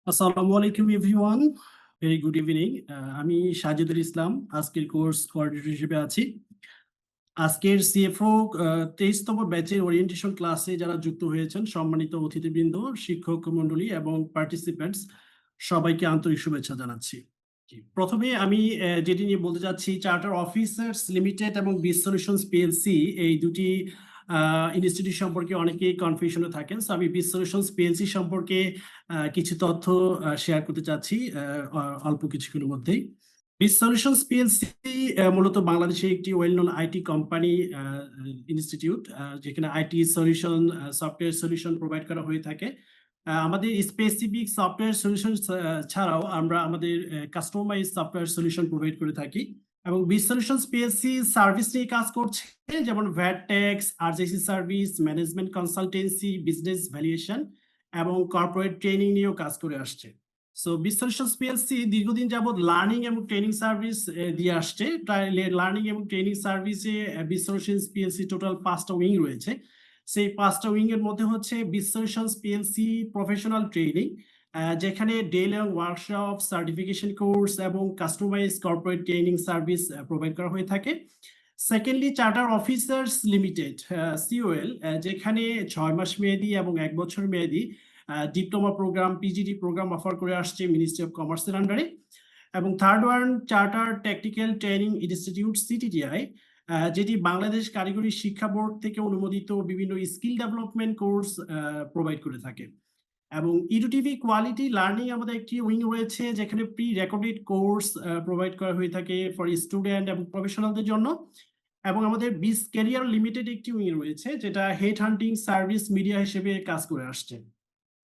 আসসালামু আলাইকুম everyone. Very good evening. আমি সাজিদুল ইসলাম আজকের কোর্স কোঅর্ডিনেটর হিসেবে আছি। আজকের সিএফও ২৩তম ব্যাচের ওরিয়েন্টেশন ক্লাসে যারা যুক্ত হয়েছেন, সম্মানিত অতিথিবৃন্দ, শিক্ষক মণ্ডলী এবং পার্টিসিপেন্টস সবাইকে আন্তরিক শুভেচ্ছা জানাচ্ছি। প্রথমে আমি যেটি নিয়ে বলতে চাচ্ছি, চার্টার অফিসার্স লিমিটেড এবং বিজ সলিউশনস পিএলসি এই দুটি ইনস্টিটিউট সম্পর্কে অনেকেই কনফিউশনে থাকেন। সো আমি বিজ সলিউশনস পিএলসি সম্পর্কে কিছু তথ্য শেয়ার করতে চাচ্ছি অল্প কিছুক্ষণের মধ্যেই। বিজ সলিউশনস পিএলসি মূলত বাংলাদেশের একটি well known IT company institute, যেখানে IT solution, software solution provide করা হয়ে থাকে। আমাদের স্পেসিফিক সফটওয়্যার সলিউশন ছাড়াও আমরা আমাদের কাস্টমাইজ সফটওয়্যার সলিউশন প্রোভাইড করে থাকি এবং বিজ সলিউশনস পিএলসি সার্ভিস নিয়ে কাজ করছে, যেমন VAT tax, RJC service, management consultancy, business valuation এবং কর্পোরেট ট্রেনিং নিয়েও কাজ করে আসছে। সো বিজ সলিউশনস পিএলসি দীর্ঘদিন যাবৎ লার্নিং এবং ট্রেনিং সার্ভিস দিয়ে আসছে। লার্নিং এবং ট্রেনিং সার্ভিসে বিজ সলিউশনস পিএলসি টোটাল 5টা উইং রয়েছে। সেই 5টা উইং এর মধ্যে হচ্ছে Biz Solutions PLC professional training, যেখানে day long workshop, certification course এবং customize corporate training service provide করা হয়ে থাকে। Secondly, charter officers limited COL, যেখানে 6 মাস মেয়াদি এবং 1 বছর মেয়াদি diploma program, PGD program offer করে আসছে মিনিস্ট্রি অফ কমার্সের আন্ডারে। এবং third one, charter technical training institute CTTI, যেটি বাংলাদেশ কারিগরি শিক্ষা বোর্ড থেকে অনুমোদিত বিভিন্ন স্কিল ডেভেলপমেন্ট কোর্স প্রোভাইড করে থাকে। এবং ইডুটিভি কোয়ালিটি লার্নিং আমাদের একটি উইং রয়েছে, যেখানে প্রি রেকর্ডেড কোর্স প্রোভাইড করা হয়ে থাকে ফর স্টুডেন্ট এবং প্রফেশনালদের জন্য। এবং আমাদের বিজ ক্যারিয়ার লিমিটেড একটি উইং রয়েছে, যেটা হেড হান্টিং সার্ভিস মিডিয়া হিসেবে কাজ করে আসছে।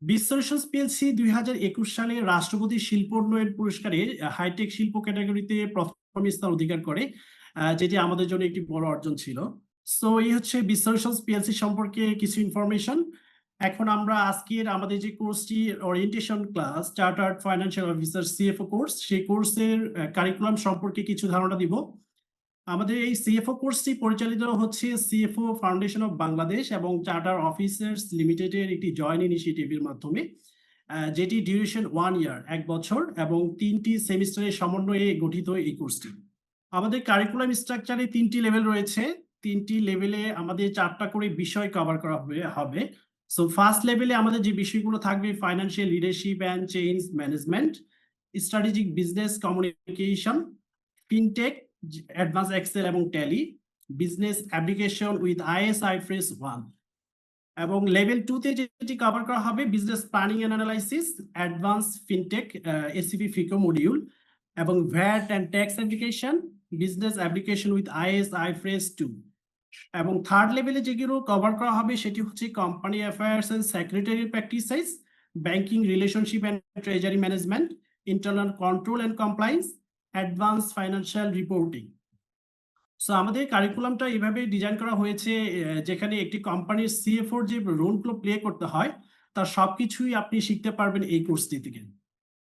বিজ সলিউশনস পিএলসি 2021 সালে রাষ্ট্রপতি শিল্পোন্নয়ন পুরস্কারে হাইটেক শিল্প ক্যাটাগরিতে প্রথম স্থান অধিকার করে, যেটি আমাদের জন্য একটি বড় অর্জন ছিল। সো এই হচ্ছে বিজ সলিউশনস পিএলসি সম্পর্কে কিছু ইনফরমেশন। এখন আমরা আজকের আমাদের যে কোর্সটি orientation class, chartered financial officer CFO course, সেই কোর্সের কারিকুলাম সম্পর্কে কিছু ধারণা দিব। আমাদের এই সিএফও কোর্সটি পরিচালিত হচ্ছে সিএফও ফাউন্ডেশন অফ বাংলাদেশ এবং চার্টার অফিসার্স লিমিটেডের একটি জয়েন্ট ইনিশিয়েটিভের মাধ্যমে, যেটি ডিউরেশন 1 ইয়ার, 1 বছর এবং 3টি সেমিস্টারের সমন্বয়ে গঠিত এই কোর্সটি। আমাদের কারিকুলাম স্ট্রাকচারে 3টি লেভেল রয়েছে। 3টি লেভেলে আমাদের 4টা করে বিষয় কভার করা হবে। সো ফার্স্ট লেভেলে আমাদের যে বিষয়গুলো থাকবে: financial leadership and change management, strategic business communication, fintech, advance excel এবং tally, business application with IS IFRS 1। এবং লেভেল 2তে যেটি কভার করা হবে: business planning and analysis, advance fintech, SAP FICO module এবং VAT and tax application, business application with IS IFRS 2। এবং third লেভেলে যেগুলো কভার করা হবে সেটি হচ্ছে company affairs and secretary practices, banking relationship and treasury management, internal control and compliance, advance financial reporting. So আমাদের কারিকুলামটা এইভাবে ডিজাইন করা হয়েছে, যেখানে একটি কোম্পানির সিএফওর যে রোলগুলো প্লে করতে হয় তার সবকিছুই আপনি শিখতে পারবেন এই কোর্সটি থেকে।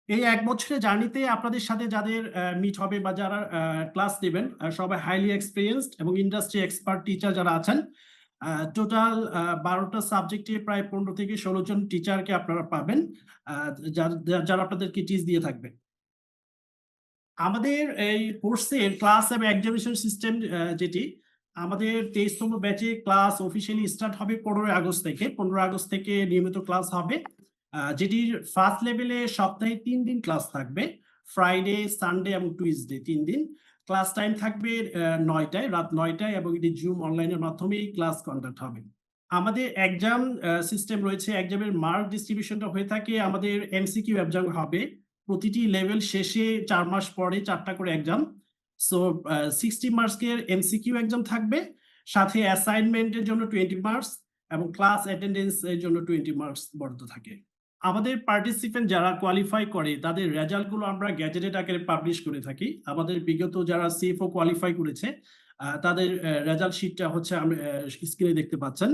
এই 1 বছরের জার্নিতে আপনাদের সাথে যাদের মিট হবে বা যারা ক্লাস নেবেন, সবাই হাইলি এক্সপিরিয়েন্সড এবং ইন্ডাস্ট্রি এক্সপার্ট টিচার যারা আছেন। টোটাল 12টা সাবজেক্টে প্রায় 15 থেকে 16 জন টিচারকে আপনারা পাবেন, যারা আপনাদেরকে টিচ দিয়ে থাকবে। আমাদের এই কোর্সের ক্লাস এবং এক্সামিনেশন সিস্টেম, যেটি আমাদের 23তম ব্যাচে ক্লাস অফিসিয়ালি স্টার্ট হবে 15 আগস্ট থেকে। 15 আগস্ট থেকে নিয়মিত ক্লাস হবে, যেটির ফার্স্ট লেভেলে সপ্তাহে 3 দিন ক্লাস থাকবে, ফ্রাইডে, সানডে এবং টুইসডে 3 দিন। ক্লাস টাইম থাকবে 9টায়, রাত 9টায়, এবং এটি জুম অনলাইনের মাধ্যমেই ক্লাস কন্ডাক্ট হবে। আমাদের এক্সাম সিস্টেম রয়েছে। এক্সামের মার্ক ডিস্ট্রিবিউশনটা হয়ে থাকে, আমাদের এমসিকিউ এক্সাম হবে প্রতিটি লেভেল শেষে 4 মাস পরে 4টা করে এক্সাম। সো 60 মার্কসের এমসিকিউ এক্সাম থাকবে, সাথে অ্যাসাইনমেন্টের জন্য 20 মার্কস এবং ক্লাস অ্যাটেন্ডেন্স এর জন্য 20 মার্কস বরাদ্দ থাকে। আমাদের পার্টিসিপেন্ট যারা কোয়ালিফাই করে তাদের রেজাল্ট গুলো আমরা গ্যাজেটেড আকারে পাবলিশ করে থাকি। আমাদের বিগত যারা সিএফও কোয়ালিফাই করেছে তাদের রেজাল্ট শিটটা হচ্ছে স্ক্রিনে দেখতে পাচ্ছেন।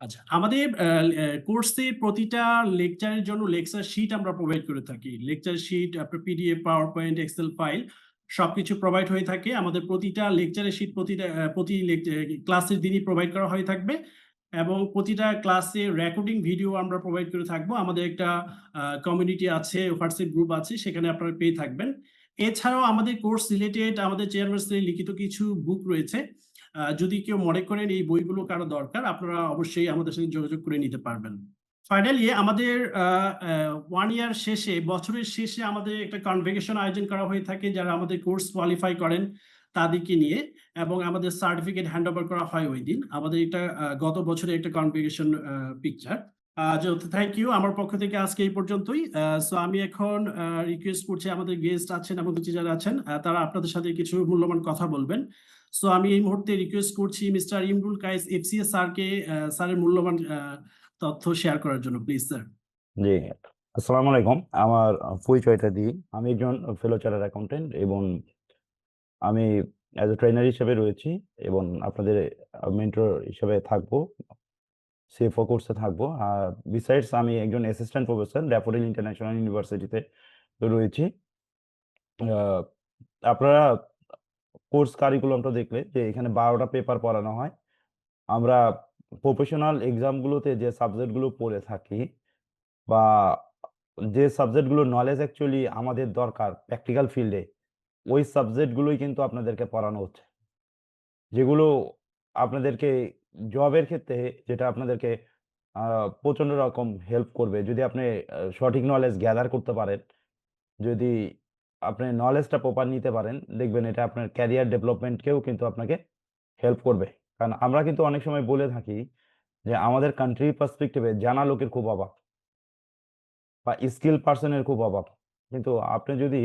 আচ্ছা, আমাদের কোর্সে প্রতিটা লেকচারের জন্য লেকচার শিট আমরা প্রোভাইড করে থাকি। লেকচার শিট, আপনার PDF, PowerPoint, Excel file সবকিছু প্রোভাইড হয়ে থাকে। আমাদের প্রতিটা লেকচারের শিট প্রতি ক্লাসের দিনই প্রোভাইড করা হয়ে থাকবে। এবং প্রতিটা ক্লাসে রেকর্ডিং ভিডিও আমরা প্রোভাইড করে থাকবো। আমাদের একটা কমিউনিটি আছে, হোয়াটসঅ্যাপ গ্রুপ আছে, সেখানে আপনারা পেয়ে থাকবেন। এছাড়াও আমাদের কোর্স রিলেটেড আমাদের চেয়ারম্যান স্যারের লিখিত কিছু বুক রয়েছে। যদি কেউ মনে করেন এই বইগুলো কারো দরকার, আপনারা অবশ্যই আমাদের সাথে যোগাযোগ করে নিতে পারবেন। ফাইনালি আমাদের 1 ইয়ার শেষে, বছরের শেষে আমাদের একটা কনভোকেশন আয়োজন করা হয়ে থাকে যারা আমাদের কোর্স কোয়ালিফাই করেন তাদেরকে নিয়ে, এবং আমাদের সার্টিফিকেট হ্যান্ড ওভার করা হয় ওই দিন। আমাদের এটা গত বছরের একটা কনভোকেশন পিকচার। যেহেতু থ্যাংক ইউ আমার পক্ষ থেকে আজকে এই পর্যন্তই। সো আমি এখন রিকোয়েস্ট করছি আমাদের গেস্ট আছেন এবং টিচার আছেন, তারা আপনাদের সাথে কিছু মূল্যবান কথা বলবেন। সো আমি এই মুহূর্তে রিকোয়েস্ট করছি মিস্টার ইমরুল কায়েস এফসিএস স্যারকে স্যারের মূল্যবান তথ্য শেয়ার করার জন্য, প্লিজ স্যার। জি, আসসালামু আলাইকুম। আমার পরিচয়টা দিই। আমি একজন ফেলো চার্টার্ড অ্যাকাউন্টেন্ট এবং আমি অ্যাজ এ ট্রেনার হিসেবে রয়েছি এবং আপনাদের মেন্টর হিসেবে থাকবো, সিএফও কোর্সে থাকবো। আর বিসাইডস আমি একজন অ্যাসিস্ট্যান্ট প্রফেসর ড্যাফোডিল ইন্টারন্যাশনাল ইউনিভার্সিটিতে রয়েছি। আপনারা কোর্স কারিকুলামটা দেখলে যে এখানে 12টা পেপার পড়ানো হয়। আমরা প্রফেশনাল এক্সামগুলোতে যে সাবজেক্টগুলো পড়ে থাকি বা যে সাবজেক্টগুলো নলেজ অ্যাকচুয়ালি আমাদের দরকার প্র্যাকটিক্যাল ফিল্ডে, ওই সাবজেক্টগুলোই কিন্তু আপনাদেরকে পড়ানো হচ্ছে। যেগুলো আপনাদেরকে জবের ক্ষেত্রে যেটা আপনাদেরকে আ প্রচন্ড রকম হেল্প করবে। যদি আপনি সঠিক নলেজ গ্যাদার করতে পারেন, যদি আপনি নলেজটা প্রপার নিতে পারেন, দেখবেন এটা আপনার ক্যারিয়ার ডেভেলপমেন্টকেও কিন্তু আপনাকে হেল্প করবে। কারণ আমরা কিন্তু অনেক সময় বলে থাকি যে আমাদের কান্ট্রির পার্সপেক্টিভে জানা লোকের খুব অভাব। বা স্কিল পারসনের খুব অভাব। কিন্তু আপনি যদি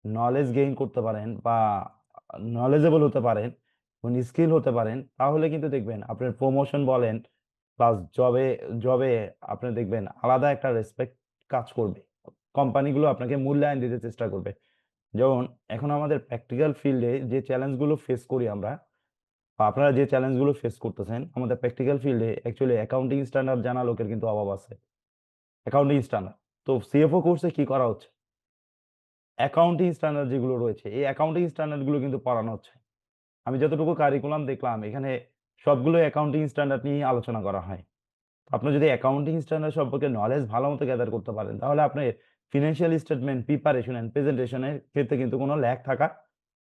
নলেজ গেইন করতে পারেন বা নলেজেবল হতে পারেন এবং স্কিল হতে পারেন, তাহলে কিন্তু দেখবেন আপনার প্রমোশন বলেন প্লাস জবে আপনি দেখবেন আলাদা একটা রেসপেক্ট কাজ করবে। কোম্পানিগুলো আপনাকে মূল্যায়ন দিতে চেষ্টা করবে। যেমন এখন আমাদের প্র্যাকটিক্যাল ফিল্ডে যে চ্যালেঞ্জগুলো ফেস করি আমরা বা আপনারা যে চ্যালেঞ্জগুলো ফেস করতেছেন, আমাদের প্র্যাকটিক্যাল ফিল্ডে অ্যাকচুয়ালি অ্যাকাউন্টিং স্ট্যান্ডার্ড জানা লোকের কিন্তু অভাব আছে। Accounting standard. তো সিএফও কোর্সে কি করা হচ্ছে? অ্যাকাউন্টিং স্ট্যান্ডার্ড যেগুলো রয়েছে, এই অ্যাকাউন্টিং স্ট্যান্ডার্ড গুলো কিন্তু পড়ানো হচ্ছে। আমি যতটুকু কারিকুলাম দেখলাম এখানে সবগুলোই অ্যাকাউন্টিং স্ট্যান্ডার্ড নিয়েই আলোচনা করা হয়। আপনি যদি অ্যাকাউন্টিং স্ট্যান্ডার্ড সম্পর্কে নলেজ ভালোমতো গ্যাদার করতে পারেন, তাহলে আপনি financial statement preparation and presentation এর ক্ষেত্রে কিন্তু কোনো ল্যাগ থাকার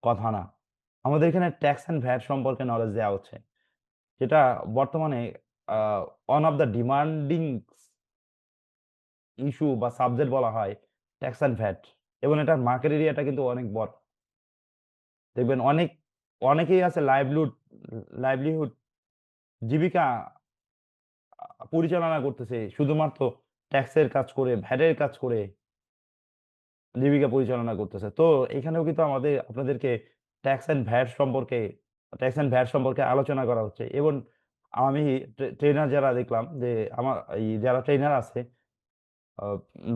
কথা না। আমাদের এখানে ট্যাক্স অ্যান্ড ভ্যাট সম্পর্কে নলেজ দেয়া হচ্ছে। যেটা বর্তমানে আ one of the demanding issue বা সাবজেক্ট বলা হয় ট্যাক্স অ্যান্ড ভ্যাট এবং এটার মার্কেট এরিয়াটা কিন্তু অনেক বড়। দেখবেন অনেকেই আছে লাইভলিহুড জীবিকা পরিচালনা করতেছে শুধুমাত্র ট্যাক্সের কাজ করে, ভ্যাটের কাজ করে জীবিকা পরিচালনা করতেছে। তো এখানেও কিন্তু আপনাদেরকে ট্যাক্স অ্যান্ড ভ্যাট সম্পর্কে আলোচনা করা হচ্ছে এবং আমি ট্রেনার যারা দেখলাম যে যারা ট্রেনার আছে আ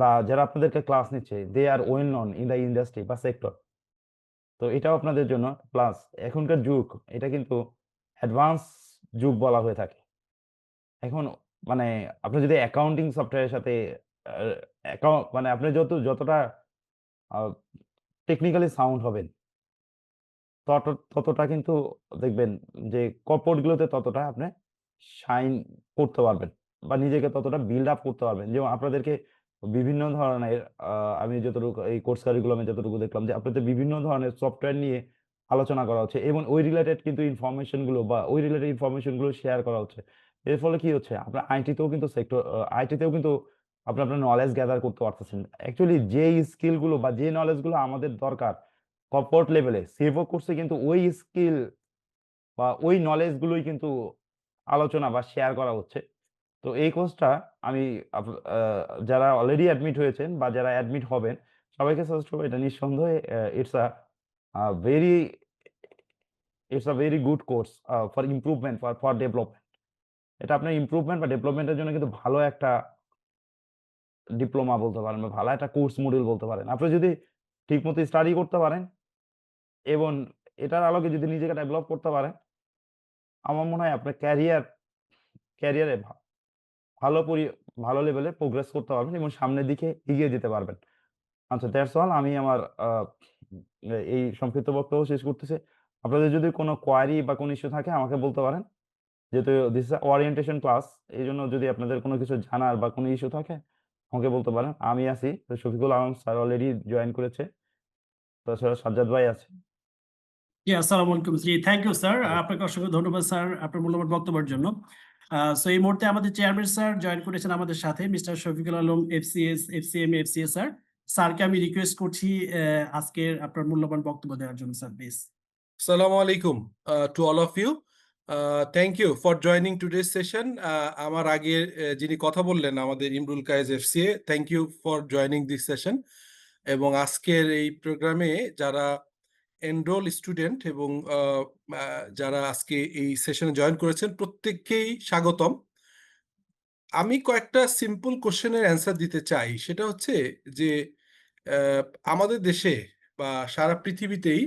বা যারা আপনাদেরকে ক্লাস নিচ্ছে, they are well known in the industry বা সেক্টর। তো এটাও আপনাদের জন্য প্লাস এখনকার যুগ এটা কিন্তু অ্যাডভান্স যুগ বলা হয়ে থাকে। এখন মানে আপনি যদি অ্যাকাউন্টিং সফটওয়্যারের সাথে আ মানে আপনি যতটা আ টেকনিক্যালি সাউন্ড হবেন, ততটা কিন্তু দেখবেন যে কর্পোরেট গুলোতে ততটা আপনি শাইন করতে পারবেন বা নিজেকে ততটা বিল্ড আপ করতে পারবেন। যেমন আপনাদেরকে বিভিন্ন ধরনের আ আমি যতটুকু এই কোর্স কারিকুলামে যতটুকু দেখলাম যে আপনাদের বিভিন্ন ধরনের সফটওয়্যার নিয়ে আলোচনা করা হচ্ছে এবং ওই রিলেটেড কিন্তু ইনফরমেশন গুলো বা ওই রিলেটেড ইনফরমেশন গুলো শেয়ার করা হচ্ছে। এর ফলে কি হচ্ছে? আপনার আইটিতেও কিন্তু আইটিতেও কিন্তু আপনার নলেজ গ্যাদার করতে পারতেছেন। অ্যাকচুয়ালি যেই স্কিল গুলো বা যে নলেজ গুলো আমাদের দরকার কর্পোরেট লেভেলে সেভও কোর্সে কিন্তু ওই স্কিল বা ওই নলেজ গুলোই কিন্তু আলোচনা বা শেয়ার করা হচ্ছে। তো এই কোর্সটা আমি আপ আ যারা অলরেডি অ্যাডমিট হয়েছেন বা যারা অ্যাডমিট হবেন সবাইকে সাজেস্ট করব এটা নিঃসন্দেহে it's a very very good course for improvement for development. এটা আপনার ইমপ্রুভমেন্ট বা ডেভেলপমেন্ট এর জন্য কিন্তু ভালো একটা ডিপ্লোমা বলতে পারেন বা ভালো একটা কোর্স মডিউল বলতে পারেন। আপনি যদি ঠিকমতো স্টাডি করতে পারেন এবং এটার আলোকে যদি নিজেকে ডেভেলপ করতে পারেন, আমার মনে হয় আপনার ক্যারিয়ারে ভালো পরি ভালো লেভেলে প্রোগ্রেস করতে পারবেন এবং সামনের দিকে এগিয়ে যেতে পারবেন। আচ্ছা দ্যাটস অল আমি আমার এই সংক্ষিপ্ত বক্তব্য শেষ করতেছি। আপনাদের যদি কোনো কোয়েরি বা কোনো ইস্যু থাকে আমাকে বলতে পারেন। যেহেতু দিস ইজ ওরিয়েন্টেশন ক্লাস, এই জন্য যদি আপনাদের কোনো কিছু জানার বা কোনো ইস্যু থাকে আমাকে বলতে পারেন। আমি আছি, তো Shafiqul Alam sir already join করেছে, তাছাড়া সাজ্জাদ ভাই আছে। জি, আসসালামু আলাইকুম। জি, থ্যাংক ইউ স্যার। ওয়ালাইকুম। আপনাকে অসংখ্য ধন্যবাদ স্যার আপনার মূল্যবান বক্তব্যের জন্য। সো এই মুহূর্তে আমাদের চেয়ারম্যান স্যার জয়েন করেছেন আমাদের সাথে, mister Shafiqul Alam, FCS, FCM, FCS sir. স্যারকে আমি রিকোয়েস্ট করছি আজকের আপনার মূল্যবান বক্তব্য দেওয়ার জন্য sir, please. Assalamu alaikum to all of you. Thank you for joining today's session. আমার আগে যিনি কথা বললেন আমাদের Imrul Kayes FCA, thank you for joining this session. এবং আজকের এই প্রোগ্রামে যারা এনরোল স্টুডেন্ট এবং যারা আজকে এই সেশনে জয়েন করেছেন প্রত্যেককেই স্বাগতম। আমি কয়েকটা সিম্পল কোশ্চেনের অ্যান্সার দিতে চাই। সেটা হচ্ছে যে আমাদের দেশে বা সারা পৃথিবীতেই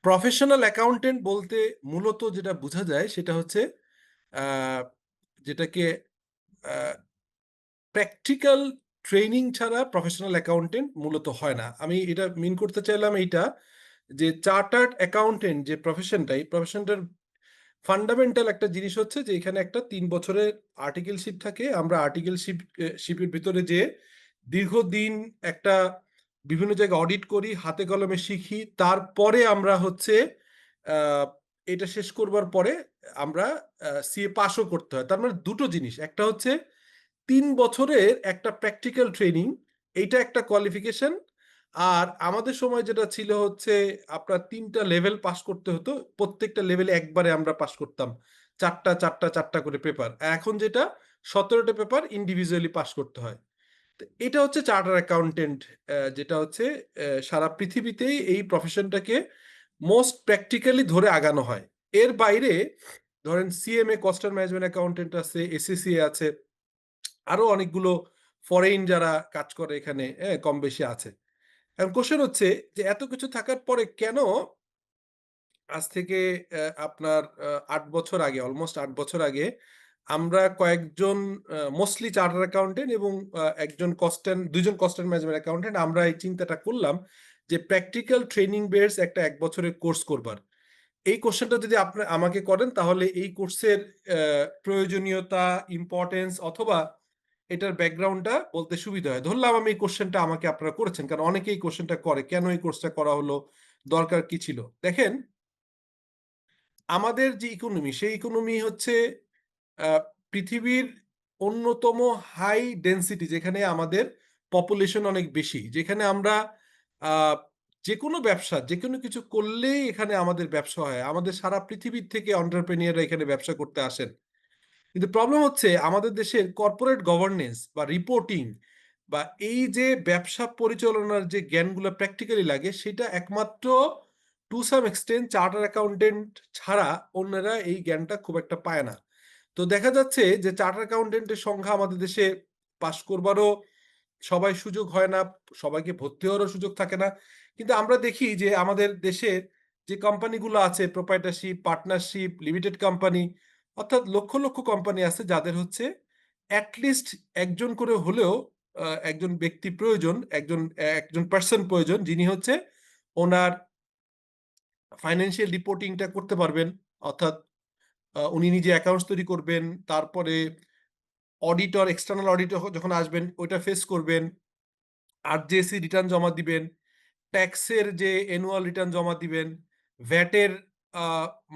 প্রফেশনাল অ্যাকাউন্টেন্ট বলতে মূলত যেটা বোঝা যায় সেটা হচ্ছে যেটাকে প্র্যাকটিক্যাল ট্রেনিং ছাড়া প্রফেশনাল অ্যাকাউন্টেন্ট মূলত হয় না। আমি এটা মিন করতে চাইলাম এইটা যে চার্টার্ড অ্যাকাউন্টেন্ট যে প্রফেশনটা, এই প্রফেশনটার ফান্ডামেন্টাল একটা জিনিস হচ্ছে যে এখানে একটা 3 বছরের আর্টিকেলশিপ থাকে। আমরা শিপের ভিতরে যে দীর্ঘদিন একটা বিভিন্ন জায়গায় অডিট করি, হাতে কলমে শিখি, তারপরে আমরা হচ্ছে এটা শেষ করবার পরে আমরা সিএ পাসও করতে হয়। তার মানে দুটো জিনিস, একটা হচ্ছে 3 বছরের একটা প্র্যাকটিক্যাল ট্রেনিং, এইটা একটা কোয়ালিফিকেশন। আর আমাদের সময় যেটা ছিল হচ্ছে আপনার 3টা লেভেল পাস করতে হতো, প্রত্যেকটা লেভেলে একবারে আমরা পাস করতাম, 4টা করে পেপার। এখন যেটা 17টা পেপার ইন্ডিভিজুয়ালি পাস করতে হয়। তো এটা হচ্ছে চার্টার অ্যাকাউন্টেন্ট, যেটা হচ্ছে সারা পৃথিবীতেই এই প্রফেশনটাকে মোস্ট প্র্যাকটিক্যালি ধরে আগানো হয়। এর বাইরে ধরেন সিএমএ, কস্ট ম্যানেজমেন্ট অ্যাকাউন্টেন্ট আছে, এসএসসিএ আছে, আরো অনেকগুলো ফরেন যারা কাজ করে এখানে কম বেশি আছে। এখন কোশ্চেন হচ্ছে যে এত কিছু থাকার পরে কেন আজ থেকে আপনার 8 বছর আগে, অলমোস্ট 8 বছর আগে আমরা কয়েকজন মোস্টলি চার্টার অ্যাকাউন্টেন্ট এবং দুইজন কস্ট অ্যান্ড ম্যানেজমেন্ট অ্যাকাউন্টেন্ট আমরা এই চিন্তাটা করলাম যে প্র্যাকটিক্যাল ট্রেনিং বেস একটা 1 বছরের কোর্স করবার। এই কোশ্চেনটা যদি আপনি আমাকে করেন তাহলে এই কোর্সের প্রয়োজনীয়তা, ইম্পর্টেন্স অথবা এটার ব্যাকগ্রাউন্ডটা বলতে সুবিধা হয়। ধরলাম আমি এই কোশ্চেনটা আমাকে আপনারা করেছেন, কারণ অনেকেই কোশ্চেনটা করে, কেন এই কোর্সটা করা হলো, দরকার কি ছিল। দেখেন, আমাদের যে ইকোনমি, সেই ইকোনমি হচ্ছে পৃথিবীর অন্যতম হাই ডেন্সিটি, যেখানে আমাদের পপুলেশন অনেক বেশি, যেখানে আমরা যে কোনো ব্যবসা, যে কোনো কিছু করলেই এখানে আমাদের ব্যবসা হয়। আমাদের সারা পৃথিবীর থেকে এন্টারপ্রেনিয়াররা এখানে ব্যবসা করতে আসেন। কিন্তু প্রবলেম হচ্ছে আমাদের দেশের কর্পোরেট গভর্নেন্স বা রিপোর্টিং বা এই যে ব্যবসা পরিচালনার যে জ্ঞানগুলো প্র্যাকটিক্যালি লাগে, সেটা একমাত্র to some extent charter accountant ছাড়া অন্যরা এই জ্ঞানটা খুব একটা পায় না। তো দেখা যাচ্ছে যে চার্টার অ্যাকাউন্টেন্টের সংখ্যা আমাদের দেশে পাশ করবারও সবাই সুযোগ হয় না, সবাইকে ভর্তি হওয়ারও সুযোগ থাকে না। কিন্তু আমরা দেখি যে আমাদের দেশের যে কোম্পানিগুলো আছে, প্রোপ্রাইটারশিপ, পার্টনারশিপ, লিমিটেড কোম্পানি, অর্থাৎ লক্ষ লক্ষ কোম্পানি আছে যাদের হচ্ছে অ্যাটলিস্ট একজন করে হলেও একজন ব্যক্তি প্রয়োজন, একজন পার্সন প্রয়োজন, যিনি হচ্ছে ওনার ফাইন্যান্সিয়াল রিপোর্টিংটা করতে পারবেন। অর্থাৎ উনি নিজে অ্যাকাউন্টস তৈরি করবেন, তারপরে অডিটর, এক্সটার্নাল অডিটর যখন আসবেন ওইটা ফেস করবেন, আরজেসি রিটার্ন জমা দিবেন, ট্যাক্সের যে অ্যানুয়াল রিটার্ন জমা দিবেন, ভ্যাটের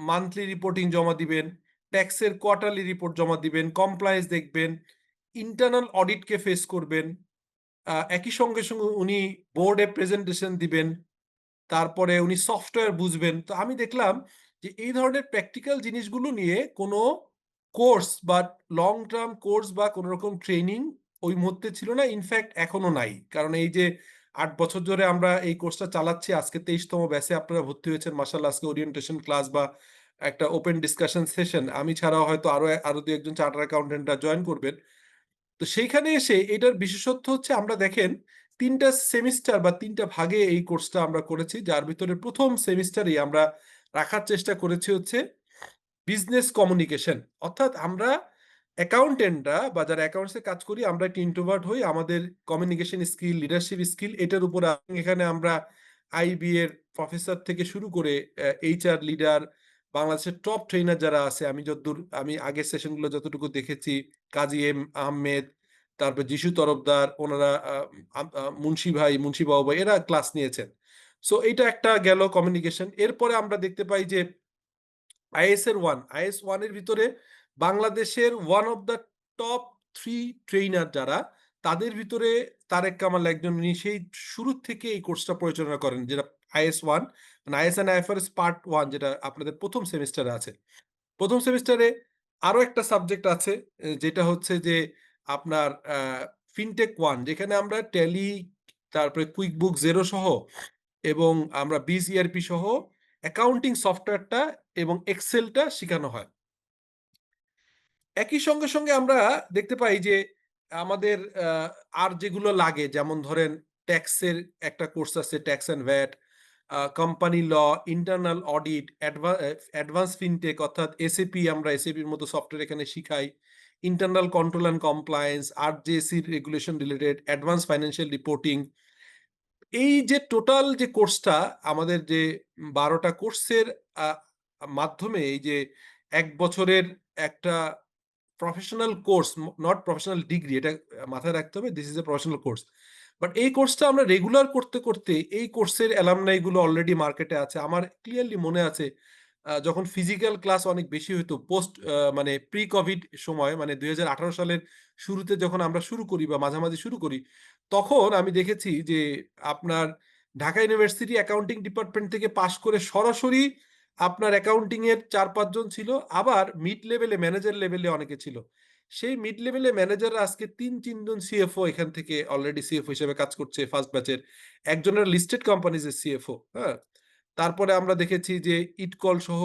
মান্থলি রিপোর্টিং জমা দিবেন, ট্যাক্সের কোয়ার্টারলি রিপোর্ট জমা দিবেন, কমপ্লায়েন্স দেখবেন, ইন্টারনাল অডিটকে ফেস করবেন, একই সঙ্গে সঙ্গে উনি বোর্ডে প্রেজেন্টেশন দিবেন, তারপরে উনি সফটওয়্যার বুঝবেন। তো আমি দেখলাম যে এই ধরনের প্র্যাকটিক্যাল জিনিসগুলো নিয়ে কোনো কোর্স বা লং টার্ম কোর্স বা কোনো রকম ট্রেনিং ওই মুহূর্তে ছিল না, ইনফ্যাক্ট এখনো নাই। কারণ এই যে 8 বছর ধরে আমরা এই কোর্সটা চালাচ্ছি, আজকে 23তম ব্যাচে আপনারা ভর্তি হয়েছেন মাশাআল্লাহ। আজকে ওরিয়েন্টেশন ক্লাস বা একটা ওপেন ডিসকাশন সেশন, আমি ছাড়াও হয়তো আরো দু একজন চার্টার অ্যাকাউন্টেন্টরা জয়েন করবেন। তো সেইখানে এসে এটার বিশেষত্ব হচ্ছে আমরা দেখেন 3টা সেমিস্টার বা 3টা ভাগে এই কোর্সটা আমরা করেছি, যার ভিতরে প্রথম সেমিস্টারেই আমরা রাখার চেষ্টা করেছি হচ্ছে বিজনেস কমিউনিকেশন। অর্থাৎ আমরা অ্যাকাউন্টেন্টরা বা যারা অ্যাকাউন্টসে কাজ করি, আমরা একটা ইন্ট্রোভার্ট হই, আমাদের কমিউনিকেশন স্কিল, লিডারশিপ স্কিল, এটার উপর এখানে আমরা আইবি এর প্রফেসর থেকে শুরু করে এইচআর লিডার, বাংলাদেশের টপ ট্রেনার যারা আছে, আমি আগের সেশনগুলো যতটুকু দেখেছি, কাজী এম আহমেদ, তারপর যিশু তরফদার, ওনারা মুন্সি বাবু ভাই, এরা ক্লাস নিয়েছেন। সো এইটা একটা গেল কমিউনিকেশন। এরপরে আমরা দেখতে পাই যে আইএস 1 এর ভিতরে বাংলাদেশের one of the top 3 trainer যারা, তাদের ভিতরে তারেক কামাল একজন। উনি সেই শুরু থেকে এই কোর্সটা পরিচালনা করেন, যেটা আইএস 1, মানে আইএস এন্ড আইএফআরএস পার্ট 1, যেটা আপনাদের প্রথম সেমিস্টারে আছে। প্রথম সেমিস্টারে আরো একটা সাবজেক্ট আছে, যেটা হচ্ছে যে আপনার ফিনটেক 1, যেখানে আমরা ট্যালি, তারপরে কুইকবুক জেরো সহ, এবং আমরা বিজ ইআরপি সহ অ্যাকাউন্টিং সফটওয়্যারটা এবং এক্সেলটা শেখানো হয়। একই সঙ্গে আমরা দেখতে পাই যে আমাদের আর যেগুলো লাগে, যেমন ধরেন ট্যাক্সের একটা কোর্স আছে, tax and VAT, company law, internal audit, advance fintech অর্থাৎ এসএপি, আমরা এসএপির মতো সফটওয়্যার এখানে শিখাই, internal control and compliance, RJSC regulation related, advance financial reporting. এই যে টোটাল যে কোর্সটা, আমাদের যে 12টা কোর্সের মাধ্যমে, এই যে 1 বছরের একটা professional course, not professional degree, এটা মাথায় রাখতে হবে, this is a professional course. But এই কোর্সটা আমরা রেগুলার করতে করতে এই কোর্সের অ্যালামনাই গুলো অলরেডি মার্কেটে আছে। আমার ক্লিয়ারলি মনে আছে, যখন ফিজিক্যাল ক্লাস অনেক বেশি হইতো, মানে প্রি কোভিড সময়, মানে 2018 সালের শুরুতে যখন আমরা শুরু করি বা মাঝামাঝি শুরু করি, তখন আমি দেখেছি যে আপনার ঢাকা ইউনিভার্সিটি অ্যাকাউন্টিং ডিপার্টমেন্ট থেকে পাশ করে সরাসরি আপনার অ্যাকাউন্টিং এর 4-5 জন ছিল, আবার মিড লেভেলে, ম্যানেজার লেভেলে অনেকে ছিল। সেই মিড লেভেলে ম্যানেজাররা আজকে 3 জন সিএফও এখান থেকে অলরেডি সিএফও হিসেবে কাজ করছে ফার্স্ট ব্যাচের। একজনের লিস্টেড কোম্পানিজের সিএফও, হ্যাঁ? তারপরে আমরা দেখেছি যে ইটকল সহ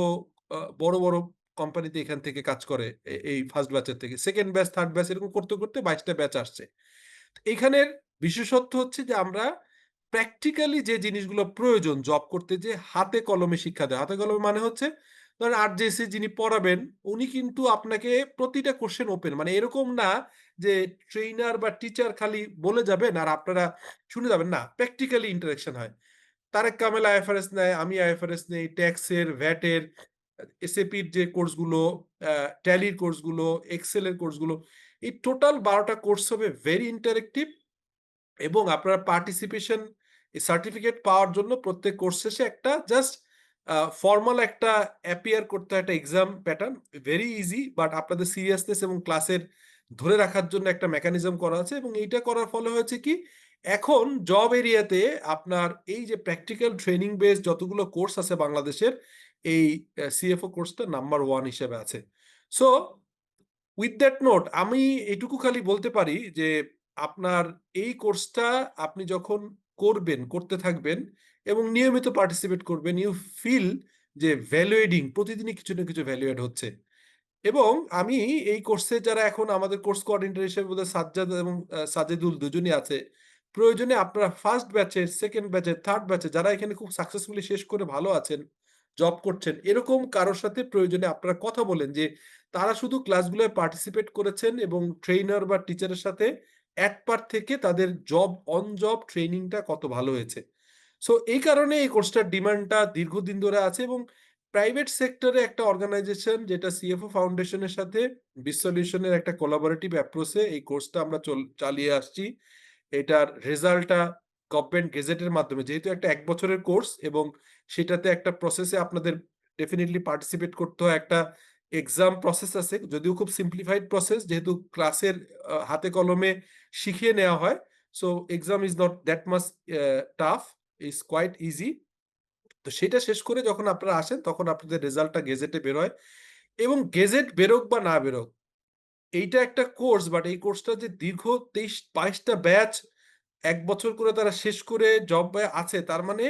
বড় কোম্পানিতে এখান থেকে কাজ করে এই ফার্স্ট ব্যাচের থেকে। সেকেন্ড ব্যাচ, থার্ড ব্যাচ, এরকম করতে 22টা ব্যাচ আসছে। এখানের বিশেষত্ব হচ্ছে যে আমরা প্র্যাকটিক্যালি যে জিনিসগুলো প্রয়োজন জব করতে, যে হাতে কলমে শিক্ষা দেয়। হাতে কলমে মানে হচ্ছে, ধরেন আরজেসি যিনি পড়াবেন, উনি কিন্তু আপনাকে প্রতিটা কোশ্চেন ওপেন, মানে এরকম না যে ট্রেইনার বা টিচার খালি বলে যাবেন আর আপনারা শুনে যাবেন, না, প্র্যাকটিক্যালি ইন্টারেকশন হয়। তারেক কামেল আইএফআরএস নেয়, আমি আইএফআরএস নেই, ট্যাক্সের, ভ্যাটের, এসএপির যে কোর্সগুলো, ট্যালির কোর্সগুলো, এক্সেলের কোর্সগুলো, এই টোটাল 12টা কোর্স হবে ভেরি ইন্টারেক্টিভ। এবং আপনার পার্টিসিপেশন সার্টিফিকেট পাওয়ার জন্য প্রত্যেক কোর্স শেষে একটা জাস্ট ফর্মাল একটা অ্যাপিয়ার করতে হয়, একটা exam pattern, very easy. But আপনাদের সিরিয়াসনেস এবং ক্লাসের ধরে রাখার জন্য একটা মেকানিজম করা আছে। এবং এইটা করার ফলে হয়েছে কি, এখন জব এরিয়াতে আপনার এই যে প্র্যাকটিক্যাল ট্রেনিং বেস যতগুলো কোর্স আছে বাংলাদেশের, এই সিএফও কোর্সটা নাম্বার 1 হিসেবে আছে। সো উইথ দ্যাট নোট, আমি এটুকু খালি বলতে পারি যে আপনার এই কোর্সটা আপনি যখন করতে থাকবেন এবং নিয়মিত পার্টিসিপেট করবেন, ইউ ফিল যে ভ্যালুয়েডিং, প্রতিদিনই কিছু না কিছু ভ্যালুয়েড হচ্ছে। এবং আমি এই কোর্সে যারা এখন আমাদের কোর্স কোঅর্ডিনেটর হিসেবে বোধহয় সাজ্জাদ এবং সাজেদুল দুজনই আছে, প্রয়োজনে আপনারা ফার্স্ট ব্যাচের, সেকেন্ড ব্যাচের, থার্ড ব্যাচে যারা এখানে খুব সাকসেসফুলি শেষ করে ভালো আছেন, জব করছেন, এরকম কারোর সাথে প্রয়োজনে আপনারা কথা বলেন যে তারা শুধু ক্লাসগুলোয় পার্টিসিপেট করেছেন এবং ট্রেইনার বা টিচারের সাথে অ্যাট পার থেকে তাদের অন জব ট্রেনিংটা কত ভালো হয়েছে। সো এই কারণে এই কোর্সটার ডিমান্ডটা দীর্ঘদিন ধরে আছে। এবং প্রাইভেট সেক্টরে একটা অর্গানাইজেশন যেটা সিএফও ফাউন্ডেশনের সাথে বিসলিউশনের একটা কোলাবোরেটিভ অ্যাপ্রোচে এই কোর্সটা আমরা চালিয়ে আসছি। এটার রেজাল্টটা গভর্নমেন্ট গেজেটের মাধ্যমে, যেহেতু একটা 1 বছরের কোর্স এবং সেটাতে একটা প্রসেসে আপনাদের ডেফিনিটলি পার্টিসিপেট করতে হয়, একটা এক্সাম প্রসেস আছে, যদিও খুব সিম্পলিফাইড প্রসেস, যেহেতু ক্লাসের হাতে কলমে শিখিয়ে নেওয়া হয়। So exam is not that much tough, is quite easy. তো সেটা শেষ করে যখন আপনারা আসেন, তখন আপনাদের রেজাল্টটা গেজেটে বের হয়। এবং গেজেট বেরোক বা না বেরোক, এইটা একটা কোর্স, বাট এই কোর্সটা যে দীর্ঘ 23-22টা ব্যাচ 1 বছর করে তারা শেষ করে জব আছে, তার মানে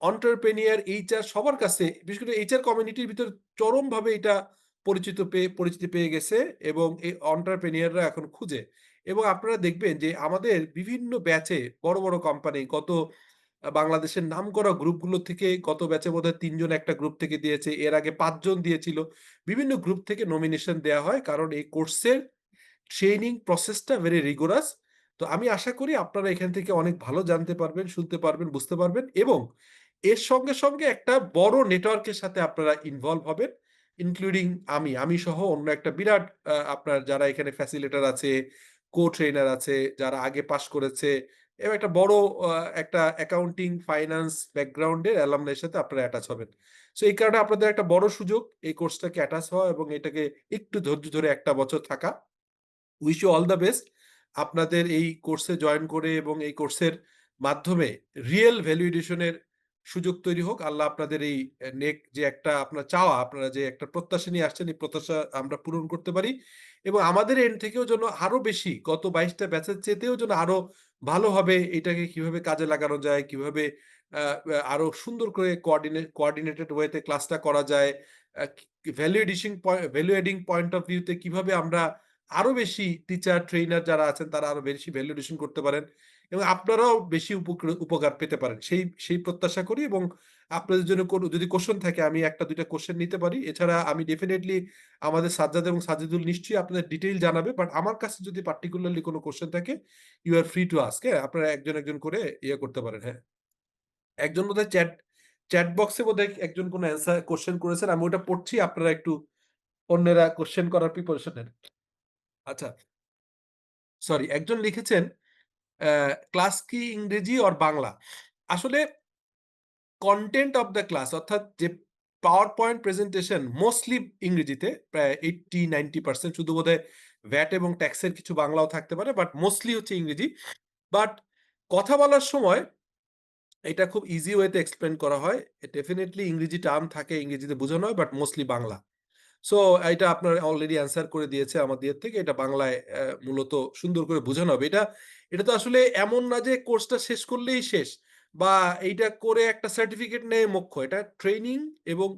এন্টারপ্রেনিউর, এইচআর সবার কাছে, বিশেষ করে এইচআর কমিউনিটির ভিতর চরমভাবে এটা পরিচিতি পেয়ে গেছে এবং এই এন্টারপ্রেনিউররা এখন খুঁজে। এবং আপনারা দেখবেন যে আমাদের বিভিন্ন ব্যাচে বড় কোম্পানি, বাংলাদেশের নামকরা গ্রুপগুলো থেকে গত ব্যাচে বোধহয় 3 জন একটা গ্রুপ থেকে দিয়েছে, এর আগে 5 জন দিয়েছিল। বিভিন্ন গ্রুপ থেকে নমিনেশন দেয়া হয়, কারণ এই কোর্সের ট্রেনিং প্রসেসটা ভেরি রিগোরাস। তো আমি আশা করি আপনারা এখান থেকে অনেক ভালো জানতে পারবেন, শুনতে পারবেন, বুঝতে পারবেন। এবং এর সঙ্গে সঙ্গে একটা বড় নেটওয়ার্কের সাথে আপনারা ইনভলভ হবেন, ইনক্লুডিং আমি সহ অন্য একটা বিরাট আপনার যারা এখানে ফ্যাসিলিটেটর আছে, ট্রেনার আছে, যারা আগে পাস করেছে এবং একটা বড় একটা অ্যাকাউন্টিং, ফাইন্যান্স ব্যাকগ্রাউন্ডের অ্যালামনাইর সাথে আপনারা অ্যাটাচ হবেন। সো এই কারণে আপনাদের একটা বড় সুযোগ এই কোর্সটাকে অ্যাটাচ হওয়া এবং এটাকে একটু ধৈর্য ধরে ১ টা বছর থাকা। Wish you all the best. আপনাদের এই কোর্সে জয়েন করে এবং এই কোর্সের মাধ্যমে রিয়েল ভ্যালু এডিশনের সুযোগ তৈরি হোক। আল্লাহ আপনাদের এই যে একটা আপনার চাওয়া, আপনারা যে একটা প্রত্যাশা নিয়ে আসছেন, এই প্রত্যাশা আমরা পূরণ করতে পারি এবং আমাদের এন্ড থেকেও যেন আরো বেশি গত ২২ টা ব্যাচের চেয়েতেও যেন আরো ভালোভাবে এটাকে কিভাবে কাজে লাগানো যায়, কিভাবে আ আ আরো সুন্দর করে কোঅর্ডিনেটেড ওয়েতে ক্লাসটা করা যায়, value adding point of view তে কিভাবে আমরা আরো বেশি টিচার, ট্রেইনার যারা আছেন তারা আরো বেশি ভ্যালিডেশন করতে পারেন এবং আপনারাও বেশি উপকার পেতে পারেন। সেই প্রত্যাশা করি এবং আপনাদের জন্য যদি কোয়েশ্চেন থাকে আমি ১ টা ২ টা কোয়েশ্চেন নিতে পারি। এছাড়া আমি ডেফিনিটলি আমাদের সাজ্জাদ এবং সাজিদুল নিশ্চয়ই আপনাদের ডিটেইল জানাবে। বাট আমার কাছে যদি পার্টিকুলারলি কোনো কোয়েশ্চেন থাকে, you are free to ask, হ্যাঁ? আপনারা একজন করে করতে পারেন, হ্যাঁ। একজন বোধহয় চ্যাট বক্সে বোধহয় একজন কোনো কোয়েশ্চেন করেছেন। আমি ওটা পড়ছি। আপনারা একটু অন্যেরা কোয়েশ্চেন করার প্রিপারেশন নেন। আচ্ছা। সরি, একজন লিখেছেন ক্লাস কি ইংরেজি অর বাংলা? আসলে কনটেন্ট অফ দ্য ক্লাস অর্থাৎ যে পাওয়ার পয়েন্ট প্রেজেন্টেশন মোস্টলি ইংরেজিতে প্রায় 80-90% শুধু বোধহয় ভ্যাট এবং ট্যাক্সের কিছু বাংলাও থাকতে পারে বাট মোস্টলি হচ্ছে ইংরেজি। বাট কথা বলার সময় এটা খুব ইজি ওয়েতে এক্সপ্লেন করা হয়। ডেফিনিটলি ইংরেজি টার্ম থাকে, ইংরেজিতে বোঝানো হয় বাট মোস্টলি বাংলা। সো এটা আপনার অলরেডি অ্যান্সার করে দিয়েছে আমার দিক থেকে। এটা বাংলায় মূলত সুন্দর করে বোঝানো হবে। এটা তো আসলে এমন না যে কোর্সটা শেষ করলেই শেষ বা এইটা করে একটা সার্টিফিকেট নেয় মোক্ষ। এটা ট্রেনিং এবং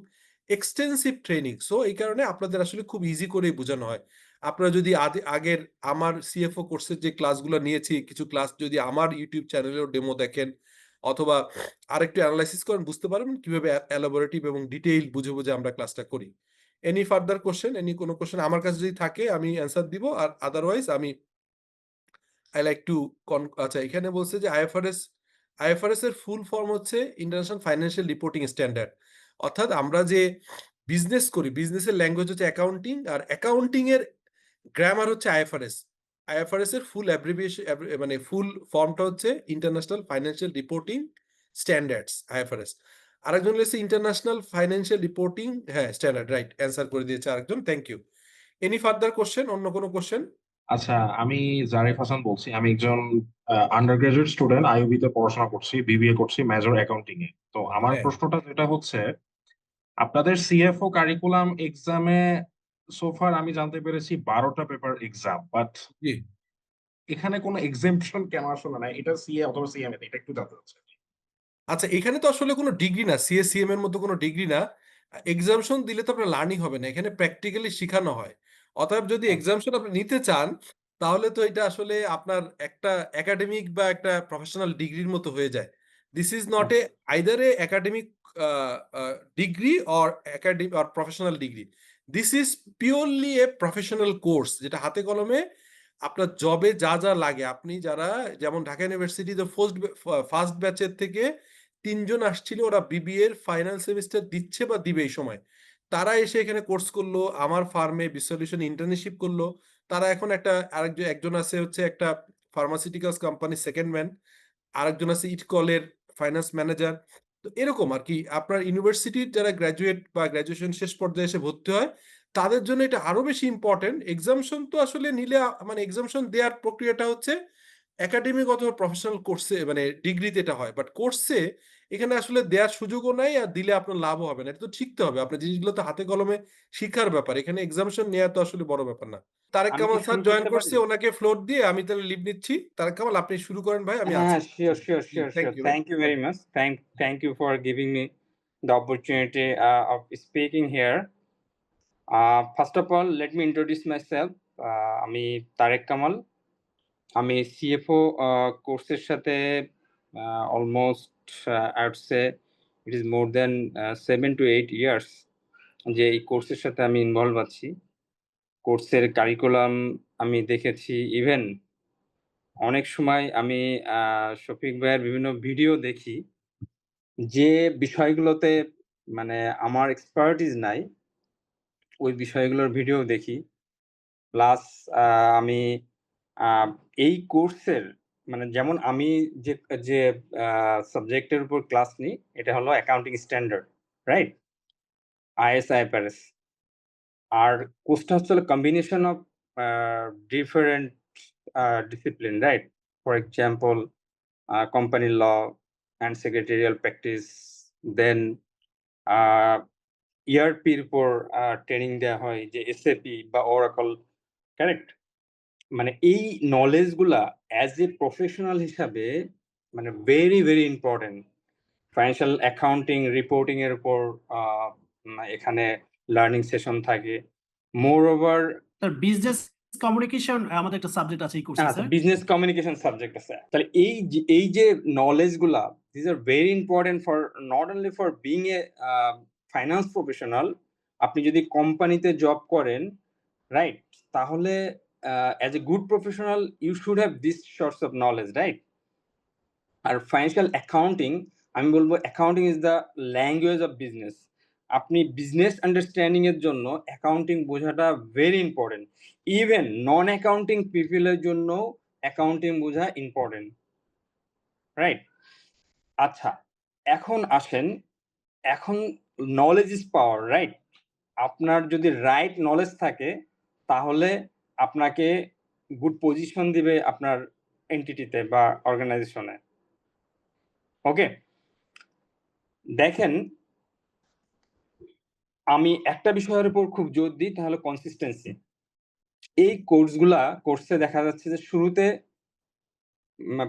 এক্সটেনসিভ ট্রেনিং। সো এই কারণে আপনাদের আসলে খুব ইজি করেই বোঝানো হয়। আপনারা যদি আগের আমার সিএফও কোর্সের যে ক্লাসগুলো নিয়েছি, কিছু ক্লাস যদি আমার ইউটিউব চ্যানেলেও ডেমো দেখেন অথবা আরেকটু এনালাইসিস করেন বুঝতে পারবেন কিভাবে এলাবোরেটিভ এবং ডিটেইল বুঝে আমরা ক্লাসটা করি। এনি ফার্দার কোয়েশ্চেন, কোনো কোয়েশ্চেন আমার কাছে যদি থাকে আমি অ্যান্সার দিব। আর আদারওয়াইজ আমি আই লাইক টু আচ্ছা এখানে বলছে যে আইএফআরএস এর ফুল ফর্ম হচ্ছে ইন্টারন্যাশনাল ফাইন্যান্সিয়াল রিপোর্টিং স্ট্যান্ডার্ড। অর্থাৎ আমরা যে বিজনেস করি, বিজনেসের ল্যাঙ্গুয়েজ হচ্ছে অ্যাকাউন্টিং আর অ্যাকাউন্টিং এর গ্রামার হচ্ছে আইএফআরএস। আইএফআরএস এর ফুল মানে ফুল ফর্মটা হচ্ছে international financial reporting standards IFRS. আরেকজন লিখেছে ইন্টারন্যাশনাল ফাইন্যান্সিয়াল রিপোর্টিং, হ্যাঁ স্ট্যান্ডার্ড, রাইট, অ্যান্সার করে দিয়েছে আরেকজন। Thank you. Any further question, অন্য কোনো কোশ্চেন? আচ্ছা, আমি জারিফ হাসান বলছি। আমি একজন আন্ডার গ্রাজুয়েট স্টুডেন্ট, আইইউবি তে পড়াশোনা করছি, বিবিএ করছি, মেজর অ্যাকাউন্টিং এ। তো আমার হ্যাঁ, প্রশ্নটা যেটা হচ্ছে, আপনাদের সিএফও কারিকুলাম এক্সামে সোফার আমি জানতে পেরেছি ১২টা পেপার এক্সাম, বাট জি। এখানে কোনো এক্সেম্পশন কেন আসলে নাই? এটা সিএ অথবা সিএমএ এটা একটু জানতে চাচ্ছি। আচ্ছা, এখানে তো আসলে কোনো ডিগ্রি না। সিএসসিএম এর মধ্যে কোনো ডিগ্রি না। এক্সামশন দিলে তো আপনার লার্নিং হবে না। এখানে প্র্যাকটিক্যালি শিখানো হয়। অতএব যদি এক্সামশন আপনি নিতে চান, তাহলে তো এটা আসলে আপনার একটা একাডেমিক বা একটা প্রফেশনাল ডিগ্রির মতো হয়ে যায়। This is not a either A academic a a degree or professional degree. This is purely a professional course যেটা হাতে কলমে আপনার জবে যা লাগে আপনি যারা যেমন ঢাকা ইউনিভার্সিটিতে ফার্স্ট ব্যাচের থেকে ৩ জন আসছিল ওরা বিবিএ এর ফাইনাল সেমিস্টার দিচ্ছে বা দিবে এই সময়। তারা এসে এখানে কোর্স করলো, আমার ফার্মে বিসলিউশন ইন্টার্নশিপ করলো। তারা এখন একজন আছে হচ্ছে একটা ফার্মাসিউটিক্যালস কোম্পানির সেকেন্ড ম্যান। আরেকজন আছে ইটকলের ফাইন্যান্স ম্যানেজার। তো এরকম আরকি আপনার ইউনিভার্সিটির যারা গ্র্যাজুয়েট বা গ্র্যাজুয়েশন শেষ পর্যায়ে এসে ভর্তি হয়, তাদের জন্য এটা আরো বেশি ইম্পোর্টেন্ট। এক্সামশন তো আসলে নিলে মানে এক্সামশন দেওয়ার প্রক্রিয়াটা হচ্ছে একাডেমিক অথবা প্রফেশনাল কোর্সে মানে ডিগ্রিতে এটা হয়। বাট কোর্সে এখানে আসলে দেয়ার সুযোগও নাই আর দিলে আপনার লাভও হবে না। এটা তো শিখতে হবে। আপনার জিনিসগুলো তো হাতে কলমে শিখার ব্যাপার। এখানে এক্সামশন নেয়া তো আসলে বড় ব্যাপার না। তারেক আমি কি কামাল স্যার শুরু জয়েন করতে পারি? করছে, ওনাকে ফ্লোর দিয়ে আমি তাহলে লিভ নিচ্ছি। তারেক কামাল আপনি শুরু করেন ভাই, আমি আছি। হ্যাঁ, শিওর, শিওর, জি, শিওর, থ্যাংক শিওর। ইউ ভাই। Thank you very much. Thank you for giving me the opportunity of speaking here. First of all, let me introduce myself. আমি তারেক কামাল। আমি CFO কোর্সের সাথে almost I would say it is more than 7 to 8 years যে এই কোর্সের সাথে আমি involve আছি। কোর্সের কারিকুলাম আমি দেখেছি, ইভেন অনেক সময় আমি শফিক ভাইয়ের বিভিন্ন ভিডিও দেখি। যে বিষয়গুলোতে মানে আমার এক্সপার্টিস নাই ওই বিষয়গুলোর ভিডিও দেখি প্লাস আমি এই কোর্সের মানে যেমন আমি যে যে সাবজেক্টের উপর ক্লাস নিই এটা হলো অ্যাকাউন্টিং স্ট্যান্ডার্ড, রাইট? IS/IFRS। আর কোর্সটা হচ্ছে combination of different discipline, right? For example company law and secretarial practice, then ERP-র উপর ট্রেনিং দেওয়া হয় যে SAP বা Oracle, কারেক্ট? মানে এই নলেজ গুলা অ্যাজ এ প্রফেশনাল হিসাবে মানে very very important. Financial accounting reporting এর উপর এখানে লার্নিং সেশন থাকে। মোর ওভার স্যার বিজনেস কমিউনিকেশন আমাদের একটা সাবজেক্ট আছে এই কোর্সে স্যার। বিজনেস কমিউনিকেশন সাবজেক্ট আছে। তাহলে এই যে নলেজ গুলা this are very important for not only for being a finance professional. আপনি যদি কোম্পানিতে জব করেন, রাইট? তাহলে as a good professional you should have this sorts of knowledge, right? আর ফাইন্যান্সিয়াল অ্যাকাউন্টিং আমি বলবো accounting is the language of business. আপনি business understanding এর জন্য অ্যাকাউন্টিং বোঝাটা very important. Even non accounting পিপলের জন্য অ্যাকাউন্টিং বোঝা ইম্পর্টেন্ট, রাইট? আচ্ছা, এখন আসেন, এখন নলেজ ইজ পাওয়ার, রাইট? আপনার যদি রাইট নলেজ থাকে তাহলে আপনাকে গুড পজিশন দিবে আপনার এন্টিটিতে বা অর্গানাইজেশনে। ওকে, দেখেন আমি একটা বিষয়ের উপর খুব জোর দিই তাহলে কনসিস্টেন্সি। এই কোর্সে দেখা যাচ্ছে যে শুরুতে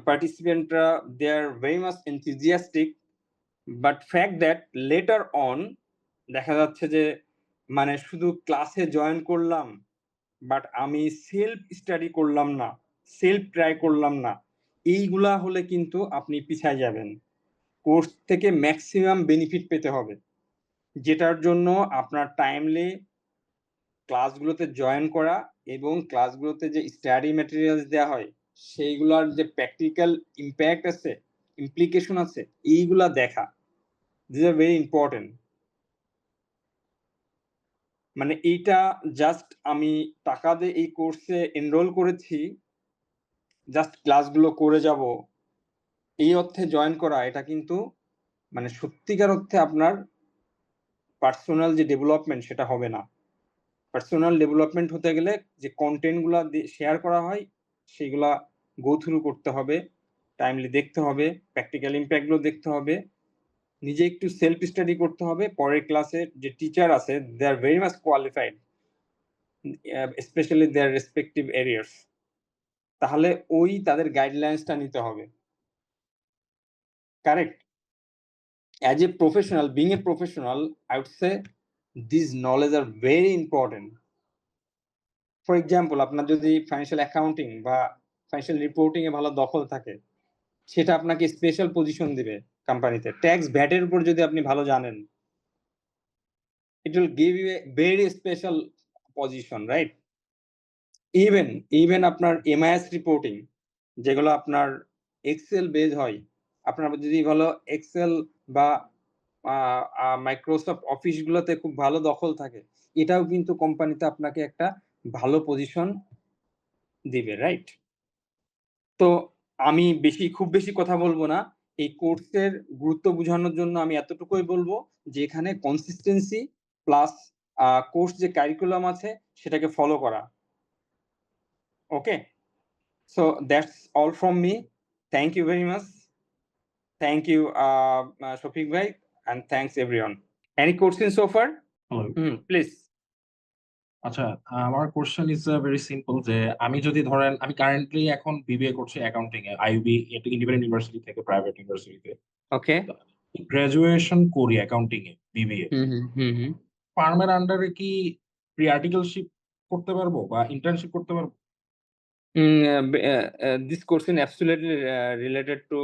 পার্টিসিপেন্টরা they are very much enthusiastic, but fact that later on দেখা যাচ্ছে যে মানে শুধু ক্লাসে জয়েন করলাম বাট আমি সেলফ স্টাডি করলাম না, সেলফ ট্রাই করলাম না, এইগুলা হলে কিন্তু আপনি পিছায় যাবেন। কোর্স থেকে ম্যাক্সিমাম বেনিফিট পেতে হবে, যেটার জন্য আপনার টাইমলি ক্লাসগুলোতে জয়েন করা এবং ক্লাসগুলোতে যে স্টাডি ম্যাটেরিয়ালস দেওয়া হয় সেইগুলার যে প্র্যাকটিক্যাল ইম্প্যাক্ট আছে, ইমপ্লিকেশন আছে, এইগুলা দেখা, দিস আর ভেরি ইম্পর্টেন্ট। মানে এইটা জাস্ট আমি টাকা দিয়ে এই কোর্সে এনরোল করেছি, জাস্ট ক্লাসগুলো করে যাব, এই অর্থে জয়েন করা এটা কিন্তু মানে সত্যিকার অর্থে আপনার পার্সোনাল যে ডেভেলপমেন্ট সেটা হবে না। পার্সোনাল ডেভেলপমেন্ট হতে গেলে যে কন্টেন্টগুলা শেয়ার করা হয় সেগুলা গো থ্রু করতে হবে, টাইমলি দেখতে হবে, প্র্যাকটিক্যাল ইম্প্যাক্টগুলো দেখতে হবে, নিজে একটু সেলফ স্টাডি করতে হবে। পরের ক্লাসে যে টিচার আছে they are very much qualified, specially their respective areas, তাহলে ওই তাদের গাইডলাইন্সটা নিতে হবে, correct? As a professional, being a professional, I would say these knowledge are very important. For example আপনার যদি ফাইন্যান্সিয়াল অ্যাকাউন্টিং বা ফাইন্যান্সিয়াল রিপোর্টিং এ ভালো দখল থাকে সেটা আপনাকে স্পেশাল পজিশন দিবে কোম্পানিতে। ট্যাক্স ভ্যাটের উপর যদি আপনি ভালো জানেন, it will give you a very special position, right? Even আপনার MIS রিপোর্টিং যেগুলো আপনার এক্সেল বেজ হয়, আপনার যদি ভালো এক্সেল বা মাইক্রোসফট অফিস গুলোতে খুব ভালো দখল থাকে, এটাও কিন্তু কোম্পানিতে আপনাকে একটা ভালো পজিশন দিবে, রাইট? তো আমি খুব বেশি কথা বলবো না। এই কোর্সের গুরুত্ব বোঝানোর জন্য আমি এতটুকুই বলবো যে এখানে কনসিস্টেন্সি প্লাস কোর্স যে কারিকুলাম আছে সেটাকে ফলো করা। Okay, so that's all from me. Thank you very much. Thank you Shafiq ভাই, and thanks everyone. Any questions so far? Hello. Please. আচ্ছা, আমার কোশ্চেন ইজ ভেরি সিম্পল যে আমি যদি ধরেন আমি কারেন্টলি এখন বিবিএ করছি অ্যাকাউন্টিং এ আইইউবি ইন্ডিপেন্ডেন্ট ইউনিভার্সিটি থেকে, প্রাইভেট ইউনিভার্সিটিতে Okay. গ্রাজুয়েশন করি অ্যাকাউন্টিং এ বিবিএ। ফার্মের আন্ডারে কি প্রি আর্টিকেলশিপ করতে পারবো বা ইন্টার্নশিপ করতে পারবো? This question absolutely related to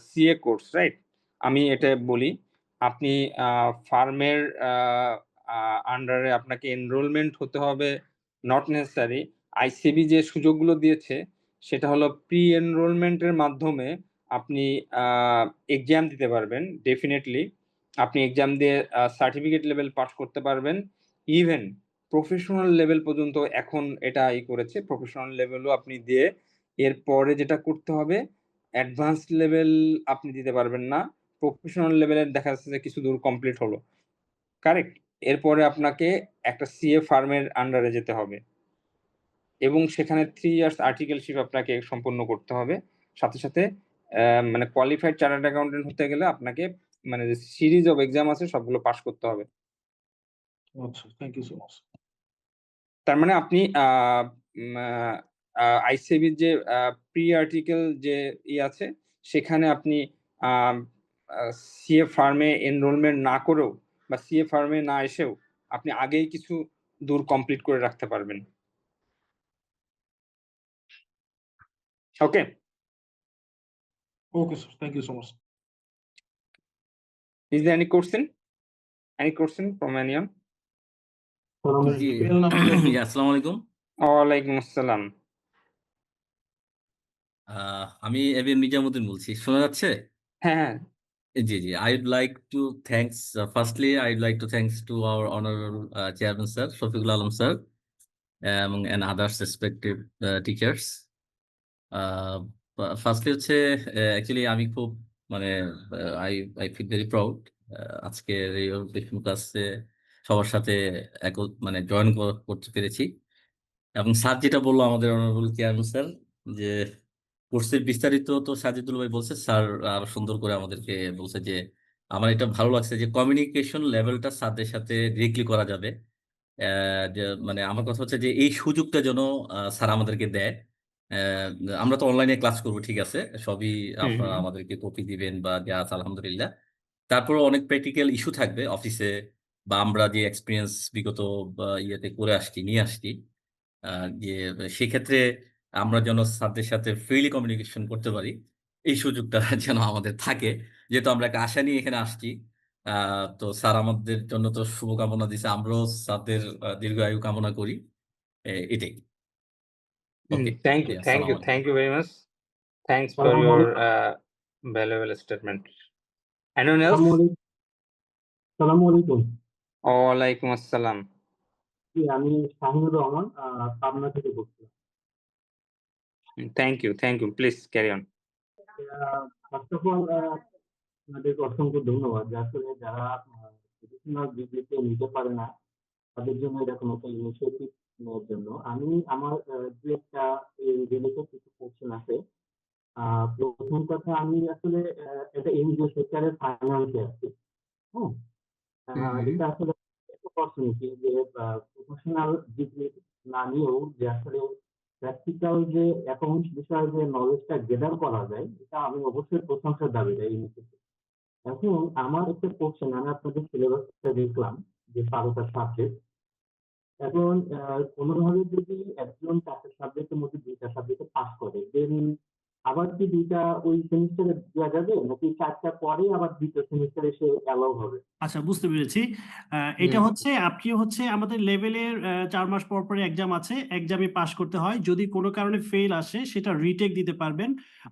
CA course, right? আমি এটা বলি, আপনি ফার্মের আন্ডারে আপনাকে এনরোলমেন্ট হতে হবে, নট নেসেসারি। আইসিবি যে সুযোগগুলো দিয়েছে সেটা হলো প্রি এনরোলমেন্টের মাধ্যমে আপনি এক্সাম দিতে পারবেন ডেফিনেটলি। আপনি এক্সাম দিয়ে সার্টিফিকেট লেভেল পাস করতে পারবেন। ইভেন প্রফেশনাল লেভেল পর্যন্ত এখন এটা করেছে। প্রফেশনাল লেভেলও আপনি দিয়ে এরপরে যেটা করতে হবে, অ্যাডভান্স লেভেল আপনি দিতে পারবেন না। প্রফেশনাল লেভেলের দেখা যাচ্ছে যে কিছু দূর কমপ্লিট হলো। কারেক্ট? এরপরে আপনাকে একটা সিএ ফার্মের আন্ডারে যেতে হবে। এবং সেখানে 3 ইয়ার্স আর্টিকেলশিপ আপনাকে সম্পন্ন করতে হবে। সাথে, সাথে মানে কোয়ালিফাইড চার্টার্ড অ্যাকাউন্টেন্ট হতে গেলে আপনাকে মানে যে সিরিজ অফ এক্সাম আছে সবগুলো পাস করতে হবে। আচ্ছা, থ্যাংক ইউ সো মাচ। তার মানে আপনি আইসিএবির যে প্রি আর্টিকেল যে আছে সেখানে আপনি সিএ ফার্মে এনরোলমেন্ট না করেও বা সিএ ফার্মে না এসেও আপনি আগেই কিছু দূর কমপ্লিট করে রাখতে পারবেন। Okay? Okay sir, thank you so much. Is there any question? Any question from anyone? জি PL নাম্বার জি, আসসালামু আলাইকুম। ওয়ালাইকুম আসসালাম। আমি এবিএম নিজামুদ্দিন বলছি। শোনা যাচ্ছে? হ্যাঁ, হ্যাঁ। জি জি, I'd like to thanks firstly I'd like to thanks to our honorable chairman sir Shafiqul Alam sir and others respective teachers. Firstly হচ্ছে অ্যাকচুয়ালি আমি খুব মানে I I feel very proud আজকের এই ওরিয়েন্টেশন ক্লাসে সবার সাথে মানে জয়েন করতে পেরেছি। এবং স্যার যেটা বললো আমাদের অনারেবল চেয়ারম্যান স্যার, যে কোর্সের বিস্তারিত তো সাজিদুল ভাই বলছে, স্যার আরো সুন্দর করে আমাদেরকে বলছে যে আমার এটা ভালো লাগছে যে কমিউনিকেশন লেভেলটা স্যারদের সাথে ডিরেক্টলি করা যাবে। যে মানে আমার কথা হচ্ছে যে এই সুযোগটা যেন স্যার আমাদেরকে দেয়। আহ, আমরা তো অনলাইনে ক্লাস করবো, ঠিক আছে, সবই হুম, আপনারা হুম। আমাদেরকে কপি দিবেন বা দেওয়া আছে আলহামদুলিল্লাহ। তারপরে অনেক প্র্যাকটিক্যাল ইস্যু থাকবে অফিসে, বা আমরা যে এক্সপিরিয়েন্স বিগত ইয়েতে করে আসছি নিয়ে আসছি, যে সেক্ষেত্রে আমরা যেন স্যারদের সাথে ফ্রিলি কমিউনিকেশন করতে পারি, এই সুযোগটা যেন আমাদের থাকে, যেহেতু আমরা একটা আশা নিয়ে এখানে আসছি। তো স্যার আমাদের জন্য তো শুভকামনা দিছে, আমরাও স্যারদের দীর্ঘায়ু কামনা করি। এটাই। ওকে, Thank you, thank আসসালামু you, আলাইকুম। thank you very much. Thanks for your valuable statement. Anyone else? সালামু আলাইকুম। ওয়ালাইকুম আসসালাম। জি, আমি শাহিনুর রহমান পাবনা থেকে বলছিলাম। Thank you. Please carry on. First of all আপনাদেরকে অসংখ্য ধন্যবাদ যে আসলে যারা প্রফেশনাল ডিগ্রিতে নিতে পারে না তাদের জন্য এরকম একটা ইনিশিয়েটিভ নেওয়ার জন্য। আমি আমার দু একটা রিলেটেড কিছু কোশ্চেন আছে। প্রথম কথা, আমি আসলে একটা এনজিও সেক্টরের ফাইন্যান্সে আছি। হ্যাঁ, এটা আসলে একটা অপরচুনিটি যে প্রফেশনাল ডিগ্রি না নিয়েও যে আসলে প্র্যাকটিক্যাল যে অ্যাকাউন্টস বিষয়ে যে নলেজটা গেদার করা যায়, এটা আমি অবশ্যই প্রশংসার দাবিদার এই ক্ষেত্রে। এখন আমার একটা কোশ্চেন, আমি আপনাদের সিলেবাসটা দেখলাম যে 12টা সাবজেক্ট। এখন কোনোভাবে যদি একজন 4টা সাবজেক্টের মধ্যে 2টা সাবজেক্টে পাস করে, দেন আবার কি 2টা ওই সেমিস্টারে দেওয়া যাবে, নাকি 4টা পরে আবার 2টা সেমিস্টারে সে অ্যালাউ হবে? আচ্ছা, বুঝতে পেরেছি। এটা হচ্ছে আপনি হচ্ছে আমাদের লেভেলের 4 মাস পর পর এক্সাম আছে, এক্সামে পাস করতে হয়। যদি কোনো কারণে ফেল আসে সেটা রিটেক দিতে পারবেন,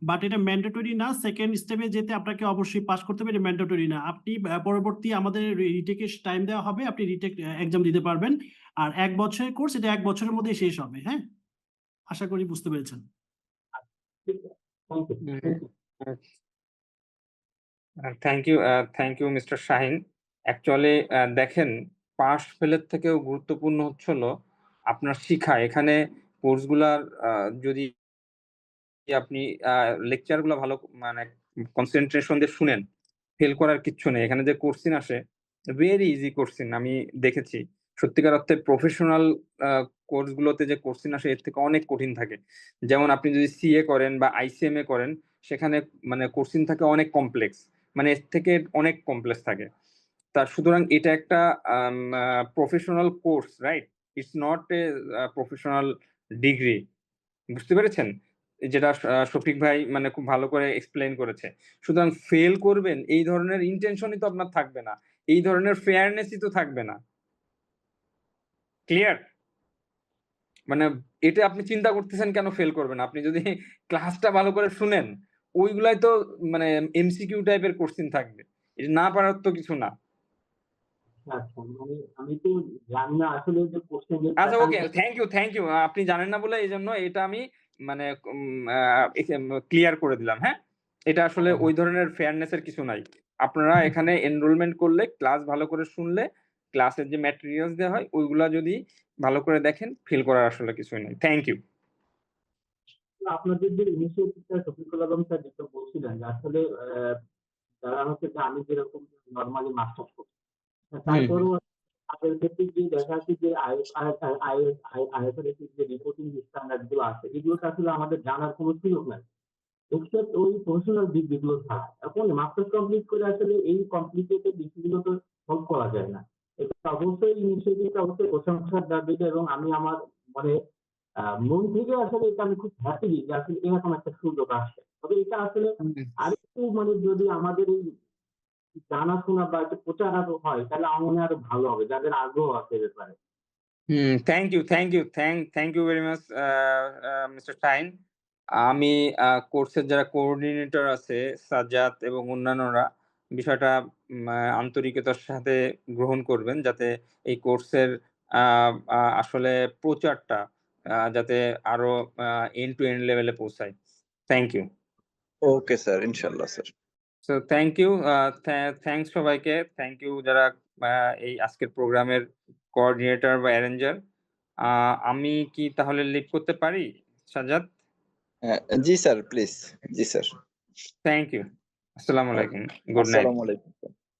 বাট এটা ম্যান্ডেটরি না। সেকেন্ড স্টেপে যেতে আপনাকে অবশ্যই পাস করতে হবে, এটা ম্যান্ডেটরি না। আপনি পরবর্তী আমাদের রিটেকের টাইম দেওয়া হবে, আপনি রিটেক এক্সাম দিতে পারবেন। আর 1 বছরের কোর্স, এটা 1 বছরের মধ্যে শেষ হবে। হ্যাঁ, আশা করি বুঝতে পেরেছেন। ঠিক আছে, thank you. Thank you mister Shahin. Actually দেখেন, পাস ফেলের থেকেও গুরুত্বপূর্ণ হচ্ছে হলো আপনার শিখা। এখানে কোর্সগুলার যদি আপনি লেকচার গুলো ভালো মানে কনসেন্ট্রেশন দিয়ে শুনেন, ফেল করার কিচ্ছু নেই। এখানে যে কোশ্চিন আসে ভেরি ইজি কোশ্চিন আমি দেখেছি। সত্যিকার অর্থে প্রফেশনাল কোর্স গুলোতে যে কোশ্চিন আসে এর থেকে অনেক কঠিন থাকে। যেমন আপনি যদি সিএ করেন বা আইসিএমএ করেন, সেখানে মানে কোশ্চিন থাকে অনেক কমপ্লেক্স, মানে এর থেকে অনেক কমপ্লেক্স থাকে। সুতরাং এটা একটা professional course, right? It's not a professional degree. বুঝতে পেরেছেন? যেটা শফিক ভাই মানে খুব ভালো করে এক্সপ্লেইন করেছে। সুতরাং ফেল করবেন এই ধরনের ইনটেনশনই তো আপনার থাকবে না। এই ধরনের ফেয়ারনেসই তো থাকবে না। ক্লিয়ার? মানে এটা আপনি চিন্তা করতেছেন কেন ফেল করবেন? আপনি যদি ক্লাসটা ভালো করে শুনেন, ওইগুলাই তো মানে এমসিকিউ টাইপের কোশ্চেন থাকবে, এটা না পারার তো কিছু না। আচ্ছা, মানে আমি তো জানি না আসলে যে কোশ্চেনের আচ্ছা, ওকে, প্যাটার্নটা। Thank you. আপনি জানেন না বলে এইজন্য এটা আমি মানে ক্লিয়ার করে দিলাম, হ্যাঁ? এটা আসলে ওই ধরনের ফেয়ারনেস এর কিছু নাই। আপনারা এখানে এনরোলমেন্ট করলে, ক্লাস ভালো করে শুনলে, ক্লাসের যে ম্যাটেরিয়ালস দেওয়া হয় ওইগুলা যদি ভালো করে দেখেন, ফিল করার আসলে কিছুই নাই। Thank you. আপনাদের যে ইনিশিয়েটিভটা শফিকুল আলম স্যার যেটা বলছিলেন যে আসলে যারা হচ্ছে যে আমি যেরকম নর্মালি মাস্টার্স করছি, তারপরেও তাদের ক্ষেত্রে যে দেখা যাচ্ছে যে IFRS যে রিপোর্টিং স্ট্যান্ডার্ড গুলো আছে, এগুলো তো আসলে আমাদের জানার কোনো সুযোগ নাই, এক্সেপ্ট ওই প্রফেশনাল দিকগুলো ছাড়া। এখন মাস্টার্স কমপ্লিট করে আসলে এই কমপ্লিকেটেড বিষয়গুলো তো সলভ করা যায় না। এটা অবশ্যই ইনিশিয়েটিভটা অবশ্যই প্রশংসার দাবিতে, এবং আমি আমার মানে মন থেকে আসলে এটা আমি খুব হ্যাপি যে আসলে এরকম একটা সুযোগ আসছে। তবে এটা আসলে আরেকটু মানে যদি আমাদের এই জানাশোনা বা একটু প্রচার আরো হয়, তাহলে আমার মনে হয় আরো ভালো হবে, যাদের আগ্রহ আছে এ ব্যাপারে। Thank you very much mister Shahin. আমি কোর্সের যারা কোঅর্ডিনেটর আছে, সাজ্জাদ এবং অন্যান্যরা বিষয়টা আন্তরিকতার সাথে গ্রহণ করবেন, যাতে এই কোর্সের আসলে প্রচারটা যাতে আরো এন্ড টু এন্ড লেভেলে পৌঁছায়। Thank you. ওকে স্যার, ইনশাল্লাহ sir. So thank you, thanks সবাইকে। থ্যাংক ইউ যারা এই আজকের প্রোগ্রামের কোঅর্ডিনেটর বা অ্যারেঞ্জার। আমি কি তাহলে লিড করতে পারি, সাজ্জাদ? জি স্যার, প্লিজ। জি স্যার। Thank you. আসসালামু আলাইকুম, গুড নাইট। আসসালামু আলাইকুম।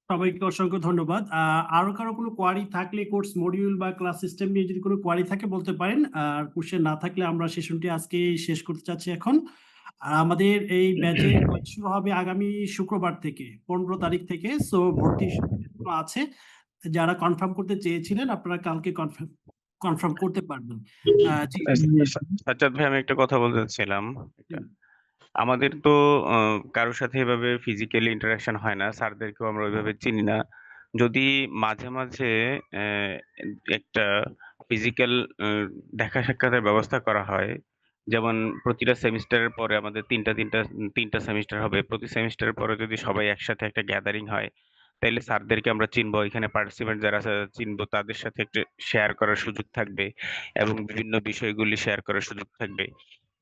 সবাইকে অসংখ্য ধন্যবাদ। আরো কারো কোনো কোয়ারি থাকলে কোর্স মডিউল বা ক্লাস সিস্টেম নিয়ে যদি কোনো কোয়ারি থাকে বলতে পারেন। আর কোশ্চেন না থাকলে আমরা সেশনটি আজকে শেষ করতে চাচ্ছি এখন। আর আমাদের এই ব্যাচে শুরু হবে আগামী শুক্রবার থেকে, 15 তারিখ থেকে। সো ভর্তি আছে, যারা কনফার্ম করতে চেয়েছিলেন আপনারা কালকে কনফার্ম করতে পারবেন। জি, সাজ্জাদ ভাই, আমি একটা কথা বলতে চাচ্ছিলাম। আমাদের তো কারোর সাথে এভাবে ফিজিক্যালি ইন্টারাকশন হয় না, স্যারদেরকেও আমরা ওইভাবে চিনি না। যদি মাঝে মাঝে একটা ফিজিক্যাল দেখা সাক্ষাতের ব্যবস্থা করা হয়, যেমন প্রতিটা সেমিস্টারের পরে আমাদের তিনটা সেমিস্টার হবে, প্রতি সেমিস্টারের পরে যদি সবাই একসাথে একটা গ্যাদারিং হয়, তাইলে স্যারদেরকে আমরা চিনবো, এখানে পার্টিসিপেন্ট যারা আছে চিনবো, তাদের সাথে একটা শেয়ার করার সুযোগ থাকবে এবং বিভিন্ন বিষয়গুলি শেয়ার করার সুযোগ থাকবে।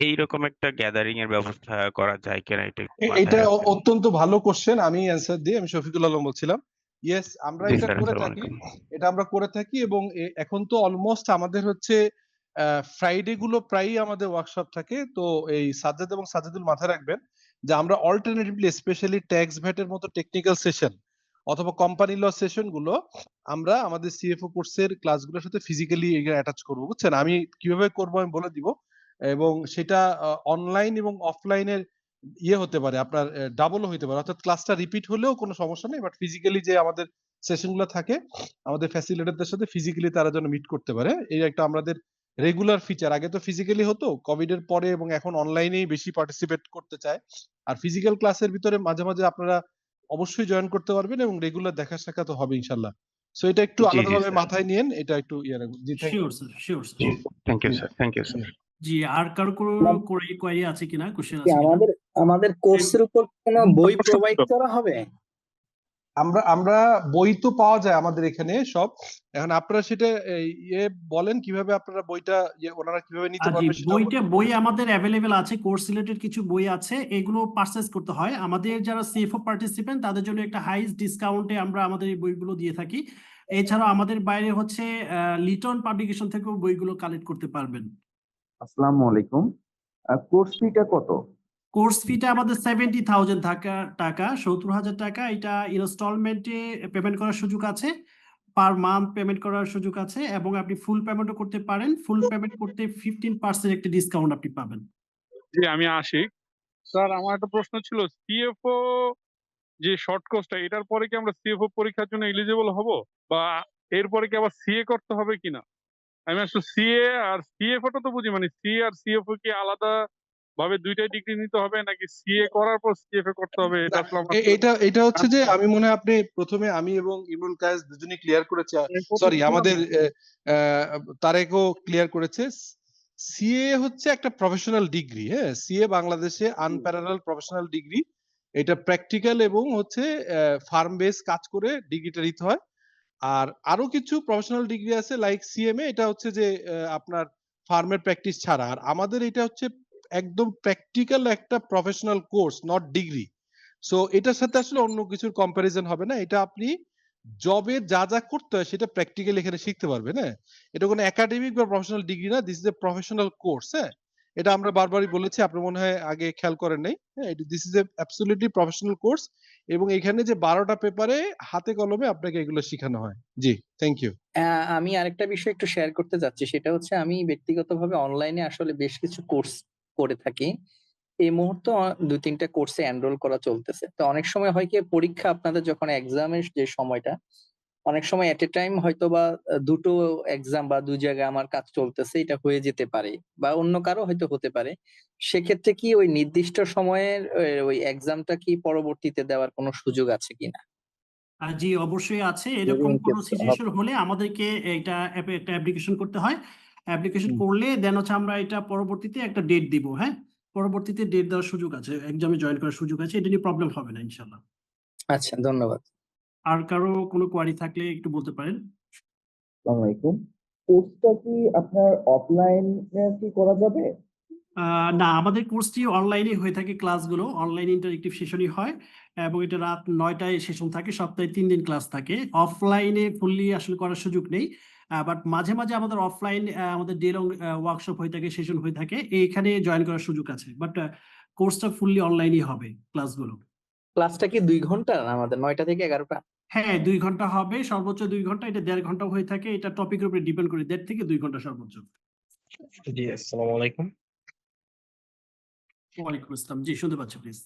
এইরকম একটা গ্যাদারিং এর ব্যবস্থা করা যায় কিনা, এটা একটু মাথায় এটা রাখবেন। অত্যন্ত ভালো কোশ্চেন। আমি অ্যান্সার দিই। আমি শফিকুল আলম বলছিলাম। ইয়েস, আমরা জি এটা স্যার, করে আসসালামু থাকি। আলাইকুম। এবং এখন তো অলমোস্ট আমাদের হচ্ছে ফ্রাইডে গুলো প্রায়ই আমাদের ওয়ার্কশপ থাকে। তো এই সাজ্জাদ এবং সাজ্জাদুল মাথায় রাখবেন যে আমরা অল্টারনেটিভলি স্পেশালি ট্যাক্স ভ্যাটের মতো টেকনিক্যাল সেশন অথবা কোম্পানি ল সেশন গুলো আমরা আমাদের সিএফও কোর্সের ক্লাসগুলোর সাথে ফিজিক্যালি অ্যাটাচ করবো, বুঝছেন? আমি কিভাবে করবো আমি বলে দিব। এবং সেটা অনলাইন এবং অফলাইনের হতে পারে, আপনার ডাবলও হতে পারে, অর্থাৎ ক্লাসটা রিপিট হলেও কোনো সমস্যা নেই, বাট ফিজিক্যালি যে আমাদের সেশনগুলো থাকে আমাদের ফ্যাসিলিটেটরদের সাথে ফিজিক্যালি তারা যেন মিট করতে পারে, এই একটা আমাদের রেগুলার ফিচার। আগে তো ফিজিক্যালি হতো, কোভিড এর পরে এবং এখন অনলাইনেই বেশি পার্টিসিপেট করতে চায়। আর ফিজিক্যাল ক্লাসের ভিতরে মাঝে মাঝে আপনারা অবশ্যই জয়েন করতে পারবেন এবং রেগুলার দেখা সাক্ষাৎ হবে ইনশাল্লাহ। সো এটা একটু জি জি আলাদাভাবে স্যার, মাথায় নিয়েন, এটা একটু রাখুন। জি, thank you. Sure sir. Thank you sir, thank you sir. জি, আর কারো কোনো কোয়ারি আছে কিনা, কোশ্চেন আছে কিনা? আমাদের কোর্সের উপর কোনো বই প্রোভাইড করা হবে? আমরা বই তো পাওয়া যায় আমাদের এখানে সব। এখন আপনারা সেটা বলেন কিভাবে আপনারা বইটা ওনারা কিভাবে নিতে জি, পারবে সেটা বই আমাদের অ্যাভেলেবেল আছে, কোর্স রিলেটেড কিছু বই আছে, এগুলো পারচেজ করতে হয়। আমাদের যারা সিএফও পার্টিসিপেন্ট তাদের জন্য একটা হাইস্ট ডিসকাউন্টে আমরা আমাদের এই বইগুলো দিয়ে থাকি। এছাড়াও আমাদের বাইরে হচ্ছে লিটন পাবলিকেশন থেকেও বইগুলো কালেক্ট করতে পারবেন। আসসালামু আলাইকুম। কোর্স ফিটা কত? কোর্স ফিটা আমাদের 70,000 টাকা, 70,000 টাকা। এটা ইনস্টলমেন্টে পেমেন্ট করার সুযোগ আছে, পার মান্থ পেমেন্ট করার সুযোগ আছে, এবং আপনি ফুল পেমেন্টও করতে পারেন। ফুল পেমেন্ট করতে 15% একটা ডিসকাউন্ট আপনি পাবেন। জি, আমি আশিক। স্যার, আমার একটা প্রশ্ন ছিল, সিএফও যে শর্ট কোর্সটা, এটার পরে কি আমরা সিএফও পরীক্ষার জন্য এলিজিবল হব, বা এরপরে কি আবার সিএ করতে হবে কিনা? আমি আসলে সিএ আর সিএফও টা তো বুঝি, মানে সিএ আর সিএফও কি আলাদা ভাবে দুইটাই ডিগ্রি নিতে হবে, নাকি সিএ করার পর সিএফএ করতে হবে? এটা আসলে আমার এটা হচ্ছে যে আমি মনে হয় আপনি প্রথমে আমি এবং ইমরুল কায়েস দুজনেই ক্লিয়ার করেছি, সরি আমাদের তারেকও ক্লিয়ার করেছে। সিএ হচ্ছে একটা প্রফেশনাল ডিগ্রি, হ্যাঁ? সিএ বাংলাদেশে আনপ্যারালাল প্রফেশনাল ডিগ্রি। এটা প্র্যাকটিক্যাল এবং হচ্ছে ফার্ম বেস কাজ করে ডিগ্রিটা নিতে হয়। আর আরো কিছু প্রফেশনাল ডিগ্রি আছে লাইক সিএমএ, এটা হচ্ছে যে আপনার ফার্মের প্র্যাকটিস ছাড়া। আর আমাদের এটা হচ্ছে একদম প্র্যাকটিক্যাল একটা professional course, not degree. So এটার সাথে আসলে অন্য কিছুর কম্পারিজন হবে না। এটা আপনি জবে যা করতে হয় সেটা প্র্যাকটিক্যালি এখানে শিখতে পারবেন, হ্যাঁ? এটা কোনো একাডেমিক বা প্রফেশনাল ডিগ্রি না, this is a professional course, হ্যাঁ? এটা আমরা বারবারই বলেছি, আপনি মনে হয় আগে খেয়াল করেন নাই, হ্যাঁ? This is a absolutely professional course এবং এখানে যে 12টা পেপারে হাতে কলমে আপনাকে এগুলো শেখানো হয়। জি, থ্যাংক ইউ। আমি আরেকটা বিষয় একটু শেয়ার করতে চাচ্ছি, সেটা হচ্ছে আমি ব্যক্তিগতভাবে অনলাইনে আসলে বেশ কিছু কোর্স করে থাকি। এই মুহূর্তে 2-3টা কোর্সে এনরোল করা চলতেছে। তো অনেক সময় হয় কি, পরীক্ষা আপনাদের যখন এক্সামের যে সময়টা, অনেক সময় এট এ টাইম হয়তোবা দুটো এক্সাম বা 2 জায়গায় আমার কাজ চলতেছে, এটা হয়ে যেতে পারে বা অন্য কারো হয়তো হতে পারে। সেক্ষেত্রে কি ওই নির্দিষ্ট সময়ের ওই এক্সামটা কি পরবর্তীতে দেওয়ার কোনো সুযোগ আছে কিনা? জি, অবশ্যই আছে। যদি এরকম ইন কোনো কেস সিচুয়েশন হলে আমাদেরকে একটা অ্যাপ্লিকেশন করতে হয়। অ্যাপ্লিকেশন করলে দেন হচ্ছে আমরা এটা পরবর্তীতে একটা ডেট দিব, হ্যাঁ? পরবর্তীতে ডেট দেওয়ার সুযোগ আছে, এক্সামে জয়েন করার সুযোগ আছে। এটা নিয়ে প্রবলেম হবে না ইনশাআল্লাহ। আচ্ছা, ধন্যবাদ। আর কারো কোনো কোয়ারি থাকলে একটু বলতে পারেন। আসসালামু আলাইকুম। কোর্সটা কি আপনার অফলাইনে কি করা যাবে? না, আমাদের কোর্সটি অনলাইনে হয়ে থাকে, ক্লাসগুলো অনলাইন ইন্টারেক্টিভ সেশনই হয় এবং এটা রাত 9টায় সেশন থাকে, সপ্তাহে 3 দিন ক্লাস থাকে। অফলাইনে ফুললি আসলে করার সুযোগ নেই। বাট মাঝে, মাঝে আমাদের অফলাইন আমাদের ডে লং ওয়ার্কশপ হয়ে থাকে, সেশন হয়ে থাকে। এখানে জয়েন করার সুযোগ আছে। বাট কোর্সটা ফুললি অনলাইনই হবে ক্লাসগুলো। ক্লাসটা কি 2 ঘন্টা আমাদের 9টা থেকে 11টা? হ্যাঁ, 2 ঘন্টা হবে, সর্বোচ্চ 2 ঘন্টা। এটা 1.5 ঘন্টাও হয়ে থাকে। এটা টপিকের উপরে ডিপেন্ড করে 1.5 থেকে 2 ঘন্টা সর্বোচ্চ। জি, আসসালামু আলাইকুম। ওয়ালাইকুম আসসালাম। জি, শুনতে পাচ্ছি প্লিজ।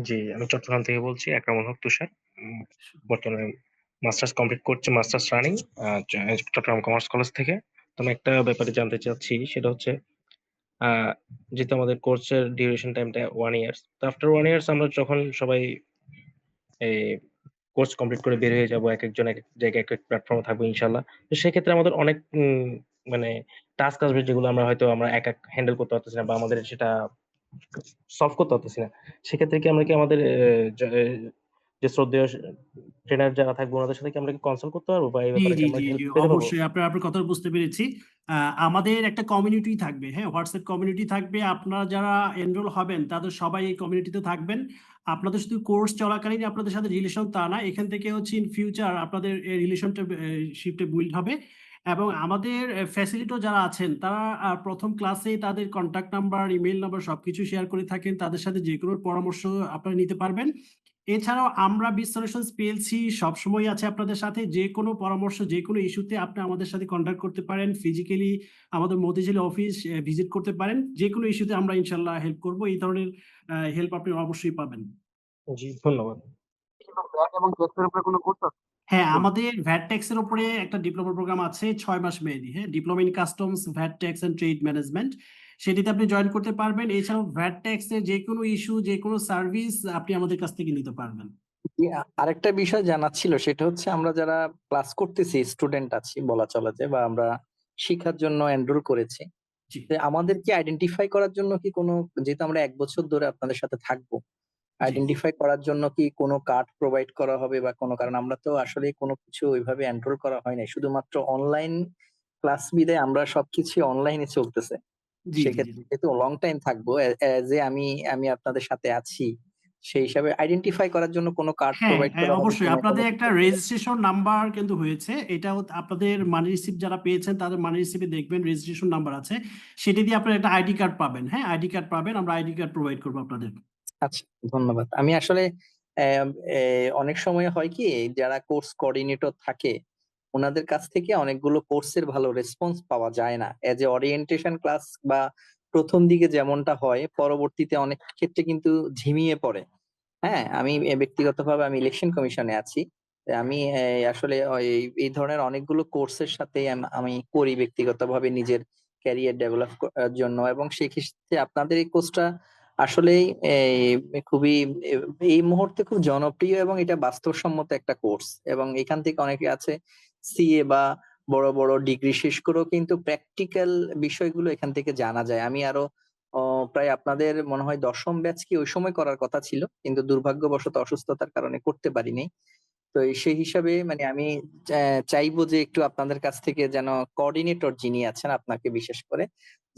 জি, আমি চট্টগ্রাম থেকে বলছি, আকরামুল হক তুষার। বর্তমানে মাস্টার্স কমপ্লিট করছি, masters running Chittagong commerce college থেকে। তো আমি একটা ব্যাপারে জানতে চাচ্ছি, সেটা হচ্ছে যেহেতু আমাদের কোর্সের ডিউরেশন টাইমটা 1 ইয়ার্স, তো আফটার 1 ইয়ার্স আমরা যখন সবাই এই কোর্স কমপ্লিট করে বের হয়ে যাবো, একেকজন একেক জায়গায় একেক প্ল্যাটফর্মে থাকবো ইনশাআল্লাহ। তো সেক্ষেত্রে আমাদের অনেক মানে টাস্ক আসবে যেগুলো হয়তো আমরা একা হ্যান্ডেল করতে পারতেছি না বা আমাদের সেটা সলভ করতে পারতেছি না। সেক্ষেত্রে কি আমরা আমাদের যে শ্রদ্ধেয় ট্রেনার যারা থাকবে ওনাদের সাথে কি আমরা কনসাল্ট করতে পারবো বা এই জি, ব্যাপারে কি জি, আমরা জি, হেল্প জি, পেতে পারবো? অবশ্যই আপনার কথা বুঝতে পেরেছি। আমাদের একটা কমিউনিটি থাকবে, হ্যাঁ? হোয়াটসঅ্যাপ কমিউনিটি থাকবে। আপনারা যারা এনরোল হবেন তাদের সবাই এই কমিউনিটিতে থাকবেন। আপনাদের শুধু কোর্স চলাকালীন আপনাদের সাথে রিলেশন তা না, এখান থেকে হচ্ছে ইন ফিউচার আপনাদের এই রিলেশনটা শিপটা বিল্ড হবে এবং আমাদের ফ্যাসিলিটর যারা আছেন তারা ১ম ক্লাসেই তাদের কন্টাক্ট নাম্বার, ইমেইল নাম্বার সবকিছু শেয়ার করে থাকেন। তাদের সাথে যেকোনো পরামর্শ আপনারা নিতে পারবেন। এছাড়াও আমরা বিজ সলিউশনস পিএলসি সবসময় আছে আপনাদের সাথে। যেকোনো পরামর্শ, যেকোনো ইস্যুতে আপনি আমাদের সাথে কন্টাক্ট করতে পারেন। ফিজিক্যালি আমাদের মতিঝিল অফিস ভিজিট করতে পারেন। যেকোনো ইস্যুতে আমরা ইনশাআল্লাহ হেল্প করব। এই ধরনের হেল্প আপনি অবশ্যই পাবেন। জি, ধন্যবাদ। এবং কোর্সের উপরে কোনো কোর্স আছে? হ্যাঁ, আমাদের ভ্যাট ট্যাক্স এর উপরে একটা ডিপ্লোমা প্রোগ্রাম আছে 6 মাস মেয়াদী, হ্যাঁ? Diploma in customs, VAT tax and trade management. সেটিতে আপনি জয়েন করতে পারবেন। এছাড়াও ভ্যাট ট্যাক্স এর যেকোনো ইস্যু, যেকোনো সার্ভিস আপনি আমাদের কাছ থেকে নিতে পারবেন। আরেকটা বিষয় জানার ছিল, সেটা হচ্ছে আমরা যারা ক্লাস করতেছি, স্টুডেন্ট আছি বলা চলে যে, বা আমরা শিক্ষার জন্য এনরোল করেছি, জি। আমাদেরকে আইডেন্টিফাই করার জন্য কি কোনো, যেহেতু আমরা 1 বছর ধরে আপনাদের সাথে থাকবো, জি। আইডেন্টিফাই করার জন্য কি কোনো কার্ড প্রোভাইড করা হবে বা কোনো, কারণ আমরা তো আসলে কোনো কিছু ওইভাবে এনরোল করা হয় নাই, শুধুমাত্র অনলাইন ক্লাস বিদায় আমরা সবকিছু অনলাইনে চলতেছে। জি, জি, জি। সেক্ষেত্রে যেহেতু লং টাইম থাকবো, যে আমি আপনাদের সাথে আছি, সেই হিসাবে আইডেন্টিফাই করার জন্য কোনো কার্ড হ্যাঁ, প্রোভাইড করা হবে অবশ্যই কিনা, আপনাদের কোনো একটা কিছু? রেজিস্ট্রেশন নাম্বার কিন্তু হয়েছে। এটাও আপনাদের মানি রিসিপ্ট যারা পেয়েছেন তাদের মানি রিসিপ্টে দেখবেন রেজিস্ট্রেশন নাম্বার আছে। সেটা দিয়ে আপনারা একটা আইডি কার্ড পাবেন, হ্যাঁ? আইডি কার্ড পাবেন। আমরা আইডি কার্ড প্রোভাইড করব আপনাদের। আচ্ছা, ধন্যবাদ। আমি আসলে অনেক সময় হয় কি, যারা কোর্স কোঅর্ডিনেটর থাকে ওনাদের কাছ থেকে অনেকগুলো কোর্সের ভালো রেসপন্স পাওয়া যায় না। এজ এ ওরিয়েন্টেশন ক্লাস বা প্রথম দিকে যেমনটা হয়, পরবর্তীতে অনেক ক্ষেত্রে কিন্তু ঝিমিয়ে পড়ে। হ্যাঁ, আমি ব্যক্তিগতভাবে আমি ইলেকশন কমিশনে আছি। আমি আসলে এই ধরনের অনেকগুলো কোর্সের সাথে আমি করি ব্যক্তিগতভাবে নিজের ক্যারিয়ার ডেভেলপ জন্য, এবং সেক্ষেত্রে আপনাদের এই কোর্সটা আসলেই খুবই এই মুহূর্তে খুব জনপ্রিয় এবং এটা বাস্তবসম্মত একটা কোর্স, এবং এখান থেকে অনেকে আছে সিএ বা বড় বড় ডিগ্রি শেষ করেও কিন্তু প্র্যাকটিক্যাল বিষয়গুলো এখান থেকে জানা যায়। আমি আরো প্রায় আপনাদের মনে হয় 10ম ব্যাচ কি ওই সময় করার কথা ছিল, কিন্তু দুর্ভাগ্যবশত অসুস্থতার কারণে করতে পারিনি। তো সেই হিসাবে মানে আমি চাইবো যে একটু আপনাদের কাছ থেকে যেন কোঅর্ডিনেটর যিনি আছেন আপনাকে বিশেষ করে,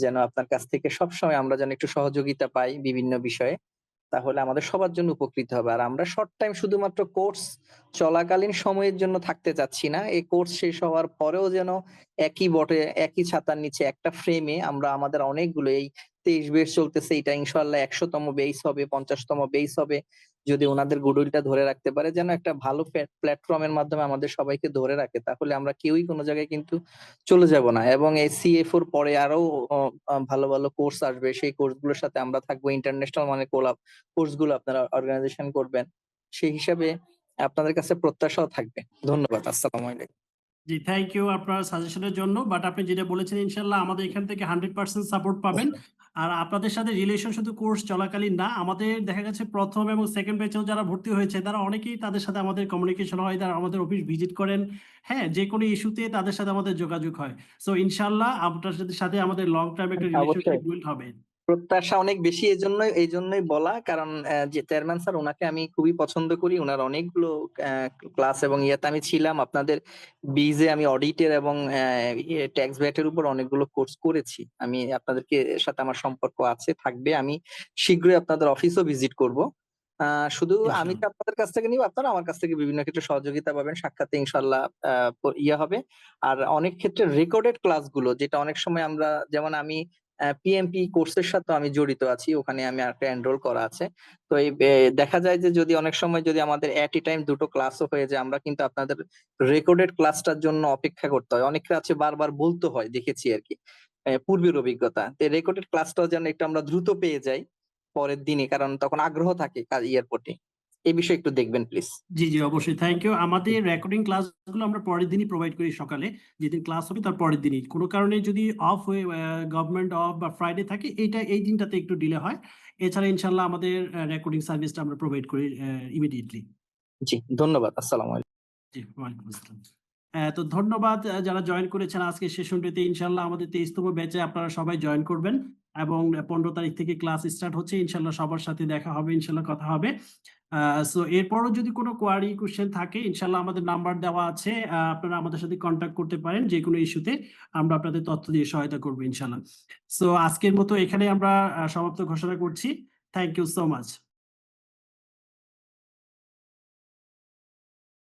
যেন আপনার কাছ থেকে সবসময় আমরা যেন একটু সহযোগিতা পাই বিভিন্ন বিষয়ে, তাহলে আমাদের সবার জন্য উপকৃত হবে। আর আমরা শর্ট টাইম শুধুমাত্র কোর্স চলাকালীন সময়ের জন্য থাকতে চাচ্ছি না, এই কোর্স শেষ হওয়ার পরেও যেন একই বটে একই ছাতার নিচে একটা ফ্রেমে আমরা আমাদের অনেকগুলো, এই 23 বেস চলতেছে, এটা ইনশাল্লাহ 100তম বেস হবে, 50তম বেস হবে, যদি ওনাদের গুডউইলটা ধরে রাখতে পারে, যেন একটা ভালো প্ল্যাটফর্মের মাধ্যমে আমাদের সবাইকে ধরে রাখে, তাহলে আমরা কেউই কোনো জায়গায় কিন্তু চলে যাব না। এবং এই CFOর পরে আরো ভালো ভালো কোর্স আসবে, সেই কোর্সগুলোর সাথে আমরা থাকবো, ইন্টারন্যাশনাল মানে কোর্সগুলো আপনারা অর্গানাইজেশন করবেন, সেই হিসাবে আপনাদের কাছে প্রত্যাশাও থাকবে। ধন্যবাদ। আসসালামু আলাইকুম। জি, থ্যাংক ইউ আপনার সাজেশনের জন্য। বাট আপনি যেটা বলেছেন ইনশাল্লাহ আমাদের এখান থেকে 100% সাপোর্ট পাবেন। আর আপনাদের সাথে রিলেশন শুধু কোর্স চলাকালীন না, আমাদের দেখা গেছে প্রথম এবং সেকেন্ড ব্যাচেও যারা ভর্তি হয়েছে তারা অনেকেই, তাদের সাথে আমাদের কমিউনিকেশন হয়, তারা আমাদের অফিস ভিজিট করেন, হ্যাঁ, যে কোনো ইস্যুতে তাদের সাথে আমাদের যোগাযোগ হয়। সো ইনশাল্লাহ আপনার সাথে আমাদের লং টাইম একটা রিলেশনশিপ অবশ্যই বিল্ড হবে। প্রত্যাশা অনেক বেশি, এই জন্যই বলা, কারণ যে চেয়ারম্যান স্যার ওনাকে আমি খুবই পছন্দ করি, ওনার অনেকগুলো ক্লাস এবং ইয়েতে আমি ছিলাম, আপনাদের বিজে আমি অডিটের এবং ট্যাক্স ভ্যাটের উপর অনেকগুলো কোর্স করেছি। আমি আপনাদেরকে সাথে আমার সম্পর্ক আছে, থাকবে। আমি শীঘ্রই আপনাদের অফিসও ভিজিট করব। শুধু আমি তো আপনাদের কাছ থেকে নিব, আপনারা আমার কাছ থেকে বিভিন্ন ক্ষেত্রে সহযোগিতা পাবেন, সাক্ষাতে ইনশাল্লাহ ইয়ে হবে। আর অনেক ক্ষেত্রে রেকর্ডেড ক্লাসগুলো, যেটা অনেক সময় আমরা, যেমন আমি PMP কোর্সের সাথে আমি জড়িত আছি, ওখানে আমি একটা এনরোল করা আছে। তো এই দেখা যায় যে যদি অনেক সময় যদি আমাদের এট এ টাইম দুটো ক্লাসও হয়ে যায়, আমরা কিন্তু আপনাদের রেকর্ডেড ক্লাসটার জন্য অপেক্ষা করতে হয়, অনেকে আছে বারবার বলতে হয়, দেখেছি আর কি পূর্বের অভিজ্ঞতা। তো রেকর্ডেড ক্লাসটাও যেন একটু আমরা দ্রুত পেয়ে যাই পরের দিনে, কারণ তখন আগ্রহ থাকে ইয়ের প্রতি। এই বিষয়ে একটু দেখবেন প্লিজ। জি জি, অবশ্যই, থ্যাংক ইউ। আমাদের রেকর্ডিং ক্লাসগুলো আমরা পরের দিনই প্রোভাইড করি সকালে, যেদিন ক্লাস হবে তার পরের দিনই। কোনো কারণে যদি অফ হয়ে গভর্নমেন্ট অফ বা ফ্রাইডে থাকে, এই দিনটাতে একটু ডিলে হয়। এছাড়া ইনশাল্লাহ আমাদের রেকর্ডিং সার্ভিসটা আমরা প্রোভাইড করি ইমিডিয়েটলি। জি, ধন্যবাদ। আসসালামু আলাইকুম। জি, ওয়ালাইকুম আসসালাম। তো ধন্যবাদ যারা জয়েন করেছেন আজকে সেশনটিতে। ইনশাল্লাহ আমাদের 23তম ব্যাচে আপনারা সবাই জয়েন করবেন এবং 15 তারিখ থেকে ক্লাস স্টার্ট হচ্ছে। ইনশাল্লাহ সবার সাথে দেখা হবে, ইনশাল্লাহ কথা হবে। সো এরপরও যদি কোনো কোয়ারি কোশ্চেন থাকে, ইনশাল্লাহ আমাদের নাম্বার দেওয়া আছে, আপনারা আমাদের সাথে কন্ট্যাক্ট করতে পারেন যে কোনো ইস্যুতে, আমরা আপনাদের তথ্য দিয়ে সহায়তা করবো ইনশাল্লাহ। সো আজকের মতো এখানে আমরা সমাপ্ত ঘোষণা করছি। Thank you so much.